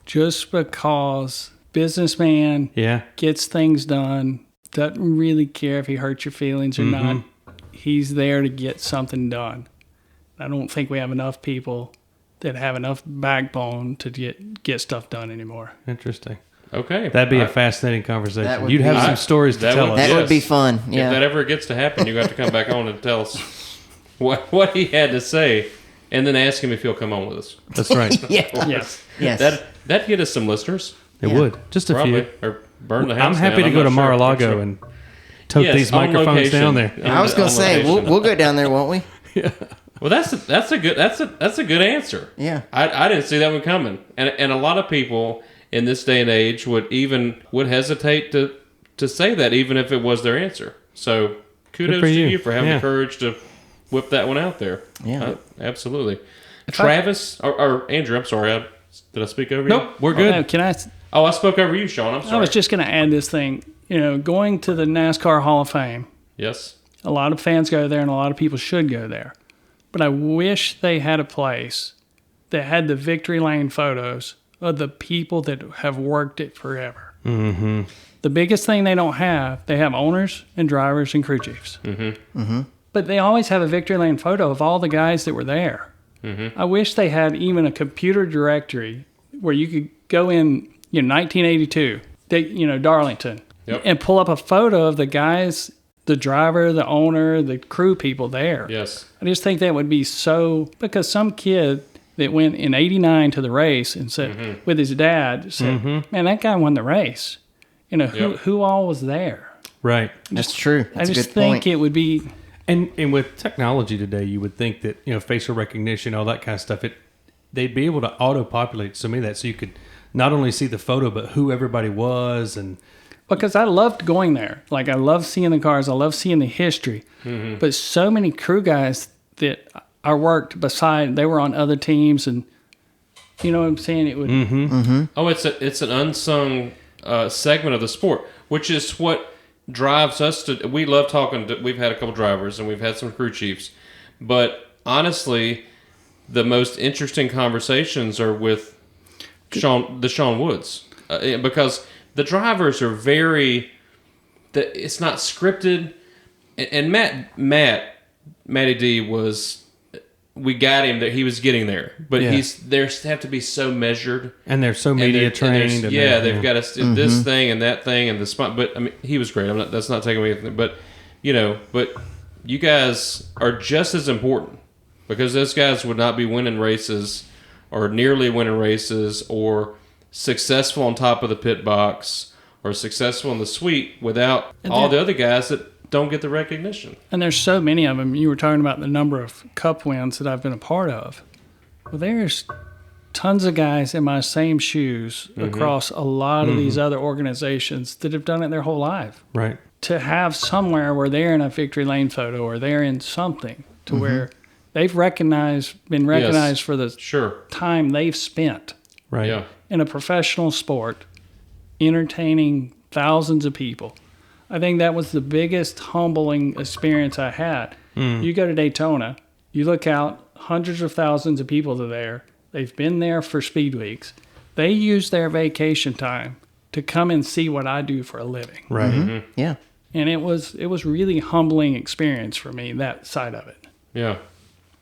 [SPEAKER 4] Just because businessman,
[SPEAKER 5] Yeah.
[SPEAKER 4] gets things done, doesn't really care if he hurts your feelings or not. He's there to get something done. I don't think we have enough people that have enough backbone to get stuff done anymore.
[SPEAKER 5] Interesting.
[SPEAKER 3] Okay.
[SPEAKER 5] That'd be
[SPEAKER 3] All
[SPEAKER 5] a
[SPEAKER 3] right.
[SPEAKER 5] fascinating conversation.
[SPEAKER 2] That would
[SPEAKER 5] You'd have
[SPEAKER 2] be-
[SPEAKER 5] some stories to
[SPEAKER 3] that
[SPEAKER 5] tell
[SPEAKER 3] would-
[SPEAKER 5] us.
[SPEAKER 2] That
[SPEAKER 3] Yes.
[SPEAKER 2] would be fun.
[SPEAKER 3] If that
[SPEAKER 2] Yeah.
[SPEAKER 3] ever gets to happen, you got to come back on and tell us what he had to say, and then ask him if he'll come on with us.
[SPEAKER 5] That's right.
[SPEAKER 2] Yeah.
[SPEAKER 4] Yes.
[SPEAKER 2] Yes.
[SPEAKER 3] That'd get us some listeners,
[SPEAKER 5] It
[SPEAKER 2] Yeah.
[SPEAKER 5] would. Just a
[SPEAKER 3] probably,
[SPEAKER 5] few.
[SPEAKER 3] or burn the house.
[SPEAKER 5] I'm happy
[SPEAKER 3] down.
[SPEAKER 5] to go
[SPEAKER 3] not
[SPEAKER 5] to
[SPEAKER 3] sure.
[SPEAKER 5] Mar-a-Lago
[SPEAKER 3] Sure.
[SPEAKER 5] and tote
[SPEAKER 3] Yes,
[SPEAKER 5] these
[SPEAKER 3] on
[SPEAKER 5] microphones
[SPEAKER 3] location.
[SPEAKER 5] down there.
[SPEAKER 2] I was going to say, we'll go down there, won't we?
[SPEAKER 3] Well, that's a good answer.
[SPEAKER 2] Yeah.
[SPEAKER 3] I didn't see that one coming, and a lot of people in this day and age would hesitate to say that, even if it was their answer. So kudos
[SPEAKER 5] for
[SPEAKER 3] to
[SPEAKER 5] you.
[SPEAKER 3] you for having
[SPEAKER 5] Yeah.
[SPEAKER 3] the courage to whip that one out there.
[SPEAKER 2] Yeah.
[SPEAKER 3] Absolutely. Travis or Andrew, I'm sorry. Did I speak over you?
[SPEAKER 5] Nope, we're good.
[SPEAKER 4] Oh, can I?
[SPEAKER 3] Oh, I spoke over you, Sean. I'm sorry.
[SPEAKER 4] I was just going to add this thing. Going to the NASCAR Hall of Fame.
[SPEAKER 3] Yes.
[SPEAKER 4] A lot of fans go there, and a lot of people should go there. But I wish they had a place that had the victory lane photos of the people that have worked it forever. Mm-hmm. The biggest thing they have owners and drivers and crew chiefs. Mm-hmm. Mm-hmm. But they always have a victory lane photo of all the guys that were there. Mm-hmm. I wish they had even a computer directory where you could go in 1982, Darlington,
[SPEAKER 3] Yep.
[SPEAKER 4] and pull up a photo of the guys, the driver, the owner, the crew people there.
[SPEAKER 3] Yes.
[SPEAKER 4] I just think that would be so, because some kid that went in 89 to the race and said, with his dad, said, man, that guy won the race. Who all was there?
[SPEAKER 5] Right.
[SPEAKER 2] That's true. That's
[SPEAKER 4] I
[SPEAKER 2] a
[SPEAKER 4] just
[SPEAKER 2] good
[SPEAKER 4] think
[SPEAKER 2] point.
[SPEAKER 4] it would be,
[SPEAKER 5] And with technology today, you would think that, facial recognition, all that kind of stuff, they'd be able to auto-populate so many of that, so you could not only see the photo, but who everybody was. And
[SPEAKER 4] because I loved going there. Like, I love seeing the cars. I love seeing the history. But so many crew guys that I worked beside, they were on other teams, and you know what I'm saying? It would.
[SPEAKER 3] Oh, it's an unsung segment of the sport, which is what drives us to. We love talking. We've had a couple drivers and we've had some crew chiefs, but honestly, the most interesting conversations are with Shaun Woods, because the drivers are it's not scripted, and Matty D was. We got him that he was getting there, but they have to be so measured,
[SPEAKER 5] and they're so media trained.
[SPEAKER 3] They've got to this thing and that thing and the spot. But I mean, he was great. That's not taking away anything. But but you guys are just as important, because those guys would not be winning races or nearly winning races or successful on top of the pit box or successful in the suite without all the other guys that don't get the recognition.
[SPEAKER 4] And there's so many of them. You were talking about the number of cup wins that I've been a part of. Well, there's tons of guys in my same shoes across a lot of these other organizations that have done it their whole life.
[SPEAKER 5] Right.
[SPEAKER 4] To have somewhere where they're in a victory lane photo or they're in something to where they've been recognized for the time they've spent
[SPEAKER 5] Right.
[SPEAKER 3] Yeah.
[SPEAKER 4] in a professional sport, entertaining thousands of people. I think that was the biggest humbling experience I had. You go to Daytona, you look out, hundreds of thousands of people are there. They've been there for speed weeks. They use their vacation time to come and see what I do for a living.
[SPEAKER 5] Right.
[SPEAKER 2] Yeah.
[SPEAKER 4] And it was really humbling experience for me, that side of it.
[SPEAKER 3] Yeah.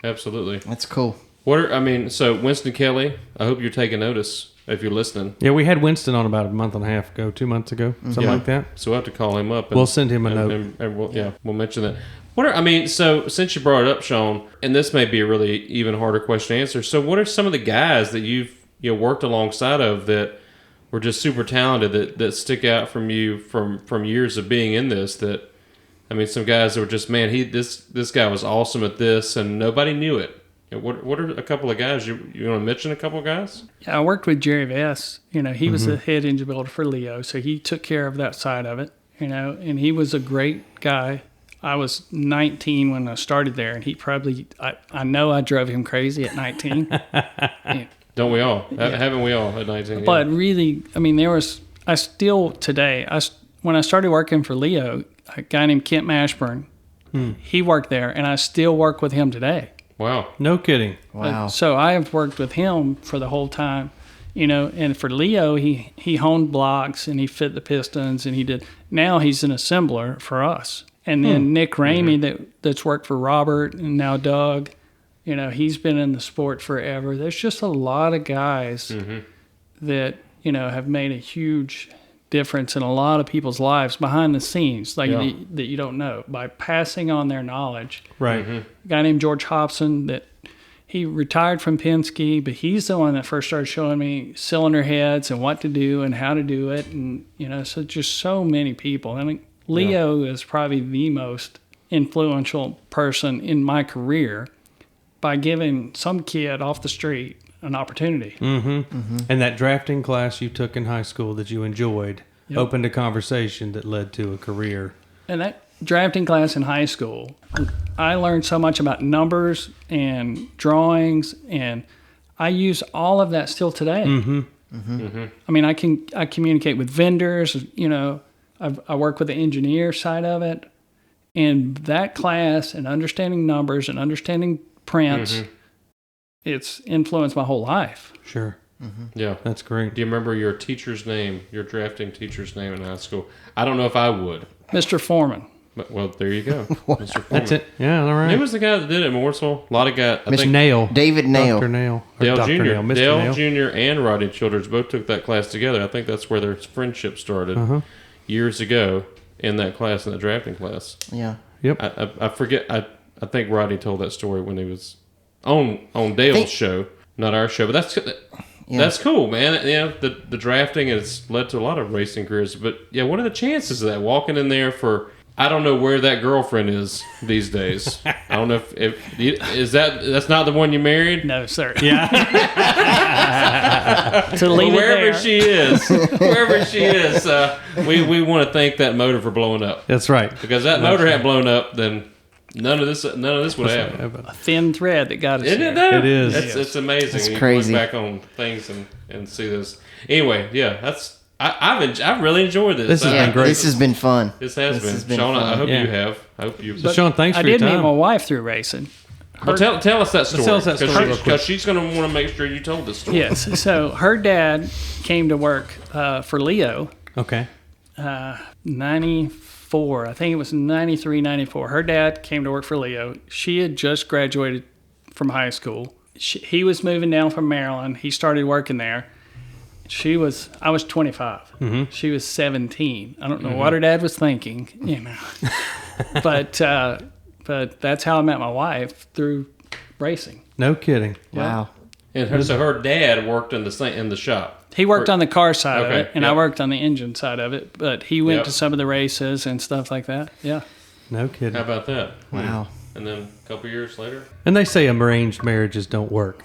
[SPEAKER 3] Absolutely.
[SPEAKER 2] That's cool.
[SPEAKER 3] So Winston Kelly, I hope you're taking notice if you're listening.
[SPEAKER 5] Yeah, we had Winston on about a month and a half ago, 2 months ago, something like that.
[SPEAKER 3] So we'll have to call him up.
[SPEAKER 5] We'll send him a note.
[SPEAKER 3] And we'll mention that. So since you brought it up, Shaun, and this may be a really even harder question to answer. So what are some of the guys that you've worked alongside of that were just super talented that stick out from you from years of being in this? That, I mean, some guys that were just, man, this guy was awesome at this, and nobody knew it. What are a couple of guys? You want to mention a couple of guys?
[SPEAKER 4] Yeah, I worked with Jerry Vess. He was the head engine builder for Leo, so he took care of that side of it, and he was a great guy. I was 19 when I started there, and he probably, I know I drove him crazy at 19.
[SPEAKER 3] Don't we all? Haven't we all at 19?
[SPEAKER 4] But really, I mean, when I started working for Leo, a guy named Kent Mashburn, he worked there, and I still work with him today.
[SPEAKER 3] Wow.
[SPEAKER 5] No kidding.
[SPEAKER 2] Wow.
[SPEAKER 4] So I have worked with him for the whole time, and for Leo, he honed blocks and he fit the pistons and he did. Now he's an assembler for us. And then Nick Ramey that's worked for Robert and now Doug, he's been in the sport forever. There's just a lot of guys that, have made a huge difference in a lot of people's lives behind the scenes, that you don't know, by passing on their knowledge.
[SPEAKER 5] Right.
[SPEAKER 4] A guy named George Hobson, that he retired from Penske, but he's the one that first started showing me cylinder heads and what to do and how to do it. And, so just so many people. I mean, Leo is probably the most influential person in my career by giving some kid off the street an opportunity.
[SPEAKER 5] And that drafting class you took in high school that you enjoyed opened a conversation that led to a career.
[SPEAKER 4] And that drafting class in high school, I learned so much about numbers and drawings, and I use all of that still today. I mean, I communicate with vendors, I work with the engineer side of it, and that class and understanding numbers and understanding prints, it's influenced my whole life.
[SPEAKER 5] Sure.
[SPEAKER 3] Yeah.
[SPEAKER 5] That's great.
[SPEAKER 3] Do you remember your teacher's name, your drafting teacher's name in high school? I don't know if I would.
[SPEAKER 4] Mr. Foreman.
[SPEAKER 3] Well, there you go, Mr. Foreman.
[SPEAKER 5] That's it. Yeah, all right.
[SPEAKER 3] Who was the guy that did it in Mooresville? A lot of guys. I think
[SPEAKER 5] Nail.
[SPEAKER 2] David Nail.
[SPEAKER 5] Dr. Nail. Or
[SPEAKER 3] Dale
[SPEAKER 5] Dr.
[SPEAKER 3] Jr.
[SPEAKER 5] Nail. Mr.
[SPEAKER 3] Dale
[SPEAKER 5] Nail.
[SPEAKER 3] Jr. and Rodney Childers both took that class together. I think that's where their friendship started years ago in that class, in the drafting class.
[SPEAKER 2] Yeah.
[SPEAKER 5] Yep.
[SPEAKER 3] I forget. I think Rodney told that story when he was on Dale's show, not our show. But that's cool, man. Yeah, the drafting has led to a lot of racing careers. But yeah, what are the chances of that? Walking in there for, I don't know where that girlfriend is these days. I don't know if is that's not the one you married.
[SPEAKER 4] No, sir.
[SPEAKER 5] Yeah.
[SPEAKER 4] To leave
[SPEAKER 3] Wherever
[SPEAKER 4] it there.
[SPEAKER 3] she is, we want to thank that motor for blowing up.
[SPEAKER 5] That's right.
[SPEAKER 3] Because that motor had blown up, then none of this would happen.
[SPEAKER 4] A thin thread that got us
[SPEAKER 3] Isn't
[SPEAKER 4] here.
[SPEAKER 3] it though?
[SPEAKER 5] It is.
[SPEAKER 3] It's amazing.
[SPEAKER 2] It's
[SPEAKER 3] when you
[SPEAKER 2] crazy.
[SPEAKER 3] look back on things and see this. Anyway, yeah, I've really enjoyed this.
[SPEAKER 5] This has been great.
[SPEAKER 2] This has been fun.
[SPEAKER 3] This has
[SPEAKER 2] This has
[SPEAKER 3] been.
[SPEAKER 2] been
[SPEAKER 3] Sean, I
[SPEAKER 2] fun.
[SPEAKER 3] hope
[SPEAKER 5] Yeah.
[SPEAKER 3] you have. I hope you.
[SPEAKER 5] So, Sean, thanks
[SPEAKER 4] I
[SPEAKER 5] for your
[SPEAKER 4] did meet
[SPEAKER 5] time.
[SPEAKER 4] my wife through racing.
[SPEAKER 3] Well, tell us that story.
[SPEAKER 5] tell us that story real quick.
[SPEAKER 3] Because she's going to want to make sure you told this story.
[SPEAKER 4] Yes. So her dad came to work for Leo,
[SPEAKER 5] Okay.
[SPEAKER 4] 94. I think it was 93, 94. Her dad came to work for Leo. She had just graduated from high school. He was moving down from Maryland. He started working there. I was 25. She was 17. I don't know what her dad was thinking, but that's how I met my wife, through racing.
[SPEAKER 5] No kidding.
[SPEAKER 2] Wow.
[SPEAKER 3] And so her dad worked in the shop.
[SPEAKER 4] He worked on the car side of
[SPEAKER 3] Okay,
[SPEAKER 4] it, and
[SPEAKER 3] yep.
[SPEAKER 4] I worked on the engine side of it. But he went
[SPEAKER 3] Yep.
[SPEAKER 4] to some of the races and stuff like that. Yeah.
[SPEAKER 5] No kidding.
[SPEAKER 3] How about that?
[SPEAKER 2] Wow.
[SPEAKER 3] And then a couple years later.
[SPEAKER 5] And they say arranged marriages don't work.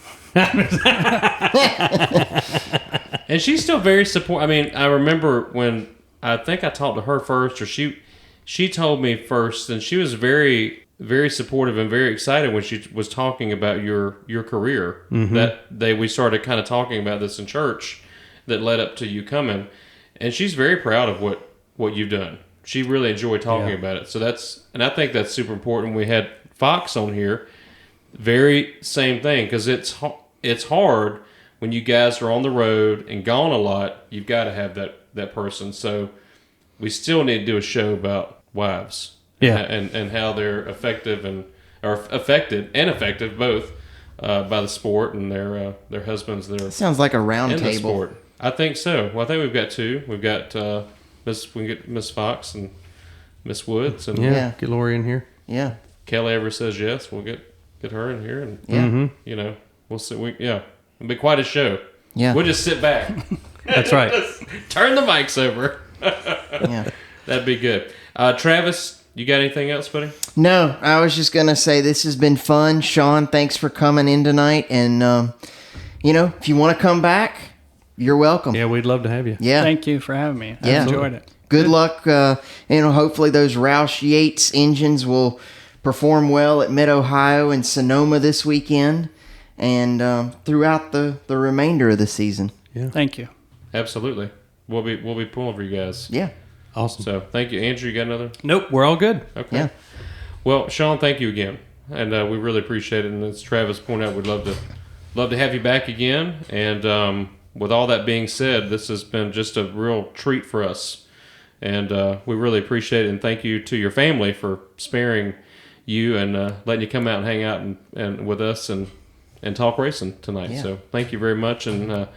[SPEAKER 3] And she's still very supportive. I mean, I remember when I think I talked to her first, or she told me first, and she was very, very supportive and very excited when she was talking about your career. We started kind of talking about this in church that led up to you coming, and she's very proud of what you've done. She really enjoyed talking about it. So I think that's super important. We had Fox on here, very same thing, because it's hard when you guys are on the road and gone a lot. You've got to have that person. So we still need to do a show about wives, and how they're affected and effective both by the sport and their husbands that are
[SPEAKER 2] Sounds like a round
[SPEAKER 3] in the
[SPEAKER 2] table.
[SPEAKER 3] sport. I think so. Well, I think we've got two. We've got we can get Miss Fox and Miss Woods, and
[SPEAKER 2] Yeah.
[SPEAKER 5] Get Lori in here.
[SPEAKER 2] Yeah.
[SPEAKER 3] Kelly ever says yes, we'll get her in here, and
[SPEAKER 2] Yeah.
[SPEAKER 3] we'll see. It'll be quite a show.
[SPEAKER 2] Yeah.
[SPEAKER 3] We'll just sit back,
[SPEAKER 5] That's right.
[SPEAKER 3] just turn the mics over.
[SPEAKER 2] Yeah.
[SPEAKER 3] That'd be good. Travis, you got anything else, buddy?
[SPEAKER 2] No, I was just going to say this has been fun. Sean, thanks for coming in tonight. And, if you want to come back, you're welcome.
[SPEAKER 5] Yeah, we'd love to have you.
[SPEAKER 2] Yeah.
[SPEAKER 4] Thank you for having me. I
[SPEAKER 2] Yeah.
[SPEAKER 4] enjoyed it.
[SPEAKER 2] Good luck. Hopefully those Roush Yates engines will perform well at Mid-Ohio and Sonoma this weekend and throughout the remainder of the season.
[SPEAKER 4] Thank you.
[SPEAKER 3] Absolutely. We'll be pulling for you guys.
[SPEAKER 2] Yeah.
[SPEAKER 5] Awesome.
[SPEAKER 3] So thank you, Andrew. You got another?
[SPEAKER 5] Nope, we're all good.
[SPEAKER 3] Okay.
[SPEAKER 2] Yeah.
[SPEAKER 3] Well, Sean, thank you again, and we really appreciate it. And as Travis pointed out, we'd love to have you back again. And with all that being said, this has been just a real treat for us, and we really appreciate it. And thank you to your family for sparing you and letting you come out and hang out and with us and talk racing tonight.
[SPEAKER 2] Yeah.
[SPEAKER 3] So thank you very much, and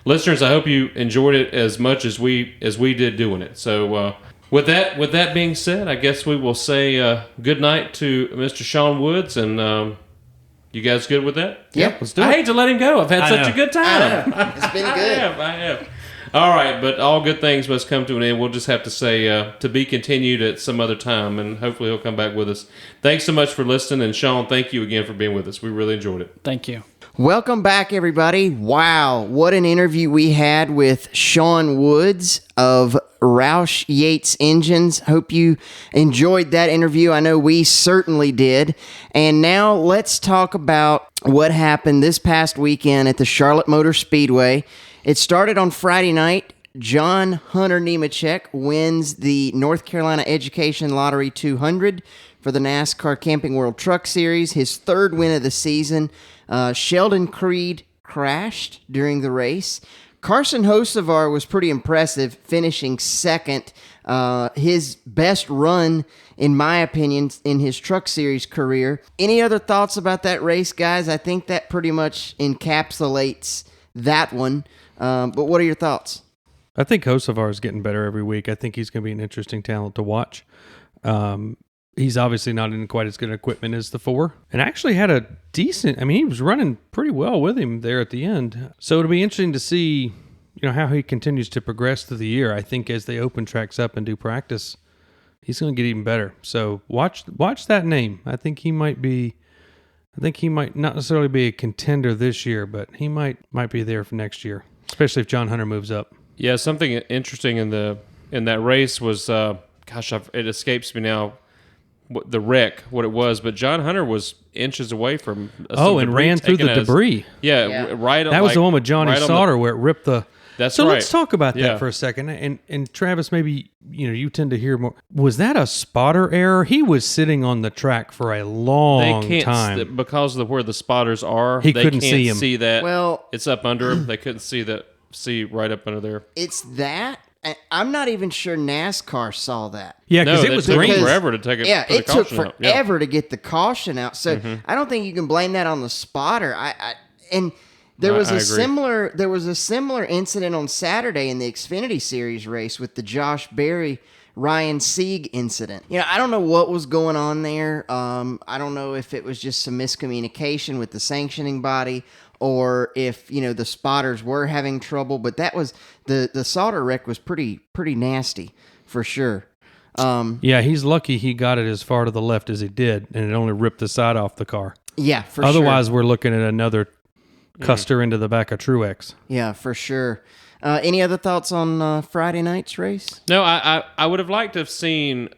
[SPEAKER 3] listeners, I hope you enjoyed it as much as we did doing it. So with that being said, I guess we will say good night to Mr. Shaun Woods, and you guys good with that?
[SPEAKER 2] Yep.
[SPEAKER 5] Let's do it.
[SPEAKER 3] I hate to let him go. I've had
[SPEAKER 5] I
[SPEAKER 3] such
[SPEAKER 5] know.
[SPEAKER 3] a good time.
[SPEAKER 2] It's been good.
[SPEAKER 3] I have. All right, but all good things must come to an end. We'll just have to say to be continued at some other time, and hopefully he'll come back with us. Thanks so much for listening, and Sean, thank you again for being with us. We really enjoyed it.
[SPEAKER 4] Thank you.
[SPEAKER 2] Welcome back, everybody. Wow, what an interview we had with Shaun Woods of Roush Yates Engines. Hope you enjoyed that interview. I know we certainly did. And now let's talk about what happened this past weekend at the Charlotte Motor Speedway. It started on Friday night. John Hunter Nemechek wins the North Carolina Education Lottery 200 for the NASCAR Camping World Truck Series, his third win of the season. Sheldon Creed crashed during the race. Carson Hocevar was pretty impressive, finishing second. His best run, in my opinion, in his Truck Series career. Any other thoughts about that race, guys? I think that pretty much encapsulates that one. But what are your thoughts?
[SPEAKER 5] I think Kosovar is getting better every week. I think he's going to be an interesting talent to watch. He's obviously not in quite as good equipment as the 4, and actually had a decent. I mean, he was running pretty well with him there at the end. So it'll be interesting to see, how he continues to progress through the year. I think as they open tracks up and do practice, he's going to get even better. So watch that name. I think he might not necessarily be a contender this year, but he might be there for next year, especially if John Hunter moves up.
[SPEAKER 3] Yeah, something interesting in that race was, it escapes me now, the wreck, what it was, but John Hunter was inches away from
[SPEAKER 5] and ran through the debris.
[SPEAKER 3] Right.
[SPEAKER 5] That was the one with Johnny Sauter where it ripped the.
[SPEAKER 3] That's
[SPEAKER 5] so
[SPEAKER 3] right.
[SPEAKER 5] Let's talk about that for a second. And Travis, maybe you tend to hear more. Was that a spotter error? He was sitting on the track for a long time
[SPEAKER 3] because of where the spotters are.
[SPEAKER 5] They couldn't see him.
[SPEAKER 3] See that?
[SPEAKER 2] Well,
[SPEAKER 3] it's up under him. They couldn't see right up under there.
[SPEAKER 2] It's that. I'm not even sure NASCAR saw that.
[SPEAKER 5] Yeah, because it was
[SPEAKER 3] took
[SPEAKER 5] green
[SPEAKER 3] forever to take it.
[SPEAKER 2] Yeah, it took
[SPEAKER 3] out.
[SPEAKER 2] forever to get the caution out. So I don't think you can blame that on the spotter. There was a similar incident on Saturday in the Xfinity Series race with the Josh Berry Ryan Sieg incident. I don't know what was going on there. I don't know if it was just some miscommunication with the sanctioning body, or if the spotters were having trouble. But that was the Sauter wreck was pretty nasty for sure.
[SPEAKER 5] Yeah, he's lucky he got it as far to the left as he did, and it only ripped the side off the car.
[SPEAKER 2] Yeah, for sure.
[SPEAKER 5] Otherwise, we're looking at another Custer into the back of Truex.
[SPEAKER 2] Yeah, for sure. Any other thoughts on Friday night's race?
[SPEAKER 3] No, I would have liked to have seen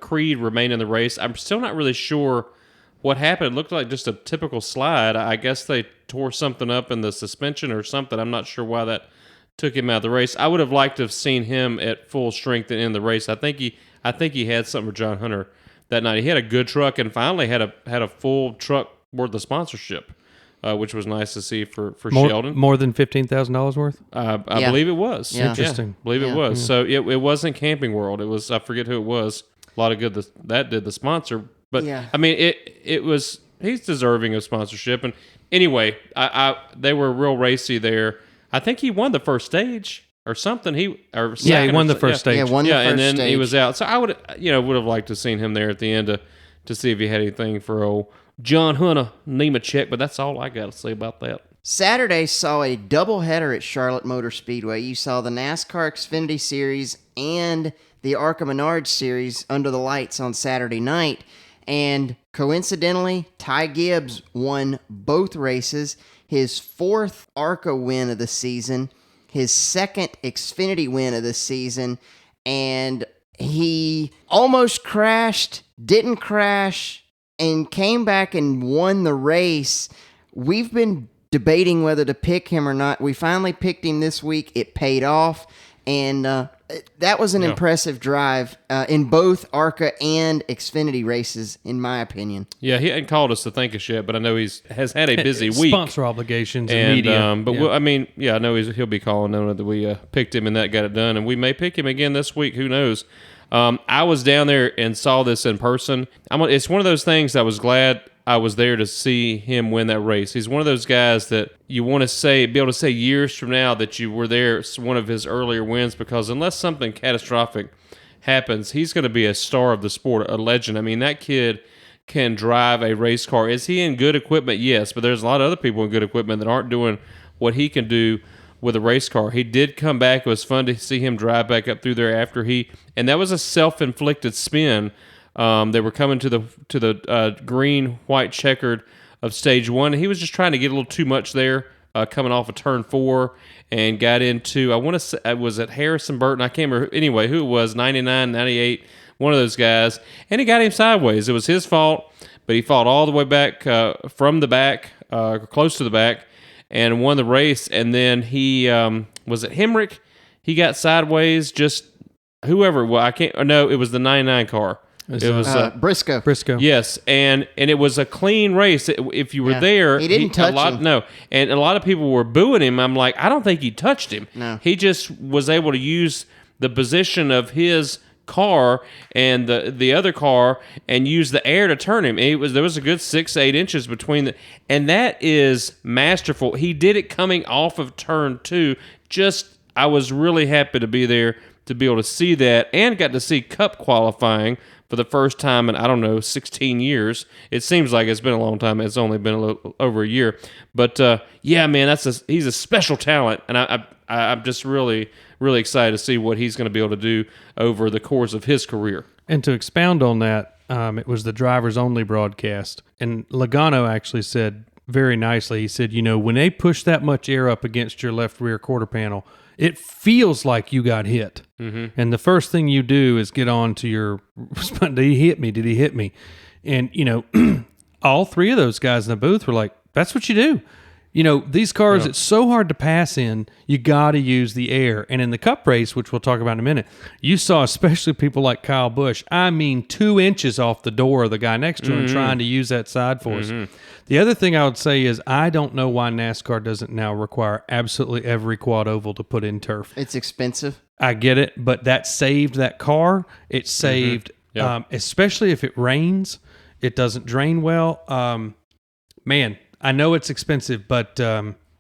[SPEAKER 3] Creed remain in the race. I'm still not really sure what happened. It looked like just a typical slide. I guess they tore something up in the suspension or something. I'm not sure why that took him out of the race. I would have liked to have seen him at full strength and in the race. I think he had something for John Hunter that night. He had a good truck and finally had a full truck worth of sponsorship, which was nice to see for Sheldon.
[SPEAKER 5] More than $15,000 worth?
[SPEAKER 3] I believe it was.
[SPEAKER 2] Yeah.
[SPEAKER 5] Interesting.
[SPEAKER 3] I believe it was. So it wasn't Camping World. It was, I forget who it was. A lot of good that did the sponsor. But I mean, it was, he's deserving of sponsorship. And anyway, they were real racy there. I think he won the first stage or something. He won
[SPEAKER 5] the first stage.
[SPEAKER 2] Yeah, won the first
[SPEAKER 3] and then
[SPEAKER 2] stage.
[SPEAKER 3] he was out. So I would have liked to have seen him there at the end to see if he had anything for old John Hunter Nemechek. But that's all I got to say about that.
[SPEAKER 2] Saturday saw a doubleheader at Charlotte Motor Speedway. You saw the NASCAR Xfinity Series and the ARCA Menards Series under the lights on Saturday night. And coincidentally, Ty Gibbs won both races. His 4th ARCA win of the season, his 2nd Xfinity win of the season, and he almost crashed, didn't crash, and came back and won the race. We've been debating whether to pick him or not. We finally picked him this week. It paid off, and that was an impressive drive in both ARCA and Xfinity races, in my opinion.
[SPEAKER 3] Yeah, he hadn't called us to thank us yet, but I know has had a busy week.
[SPEAKER 5] Sponsor obligations and media.
[SPEAKER 3] I know he'll be calling knowing that we picked him and that got it done, and we may pick him again this week. Who knows? I was down there and saw this in person. It's one of those things I was glad I was there to see him win that race. He's one of those guys that you want to be able to say years from now that you were there, one of his earlier wins, because unless something catastrophic happens, he's going to be a star of the sport, a legend. I mean, that kid can drive a race car. Is he in good equipment? Yes, but there's a lot of other people in good equipment that aren't doing what he can do with a race car. He did come back. It was fun to see him drive back up through there and that was a self-inflicted spin. They were coming to the green, white checkered of stage 1. He was just trying to get a little too much there, coming off of turn 4, and got into, I want to say, was it Harrison Burton? I can't remember. Anyway, who it was, 99, 98, one of those guys. And he got him sideways. It was his fault, but he fought all the way back from the back, close to the back, and won the race. And then he, was it Hemrick? He got sideways, just whoever. Well, it was the 99 car. It was
[SPEAKER 2] Briscoe.
[SPEAKER 3] Yes, and it was a clean race. If you were there,
[SPEAKER 2] he didn't touch him.
[SPEAKER 3] No, and a lot of people were booing him. I'm like, I don't think he touched him.
[SPEAKER 2] No,
[SPEAKER 3] he just was able to use the position of his car and the other car and use the air to turn him. There was a good 6-8 inches between and that is masterful. He did it coming off of turn 2. I was really happy to be there to be able to see that, and got to see Cup qualifying for the first time in, I don't know, 16 years. It seems like it's been a long time. It's only been a little over a year. But yeah, man, he's a special talent, and I'm just really, really excited to see what he's going to be able to do over the course of his career.
[SPEAKER 5] And to expound on that, it was the drivers only broadcast, and Logano actually said very nicely, he said, when they push that much air up against your left rear quarter panel, it feels like you got hit. Mm-hmm. And the first thing you do is get on to your, did he hit me? Did he hit me? And, all three of those guys in the booth were like, that's what you do. These cars, It's so hard to pass in, you got to use the air. And in the Cup race, which we'll talk about in a minute, you saw especially people like Kyle Busch, 2 inches off the door of the guy next to him trying to use that side force. Mm-hmm. The other thing I would say is I don't know why NASCAR doesn't now require absolutely every quad oval to put in turf.
[SPEAKER 2] It's expensive.
[SPEAKER 5] I get it, but that saved that car. It saved, especially if it rains, it doesn't drain well. Man, I know it's expensive, but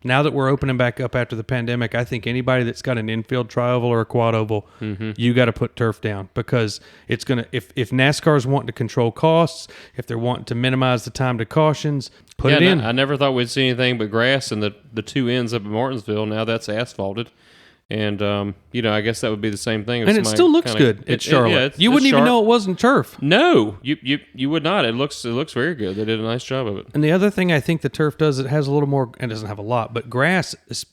[SPEAKER 5] now that we're opening back up after the pandemic, I think anybody that's got an infield tri-oval or a quad oval, you got to put turf down, because it's going to, if NASCAR's wanting to control costs, if they're wanting to minimize the time to cautions, put it in.
[SPEAKER 3] I never thought we'd see anything but grass in the two ends up at Martinsville. Now that's asphalted. And, I guess that would be the same thing.
[SPEAKER 5] And it still looks good at Charlotte. You wouldn't even know it wasn't turf.
[SPEAKER 3] No, you would not. It looks very good. They did a nice job of it.
[SPEAKER 5] And the other thing I think the turf does, it has a little more, it doesn't have a lot, but grass is,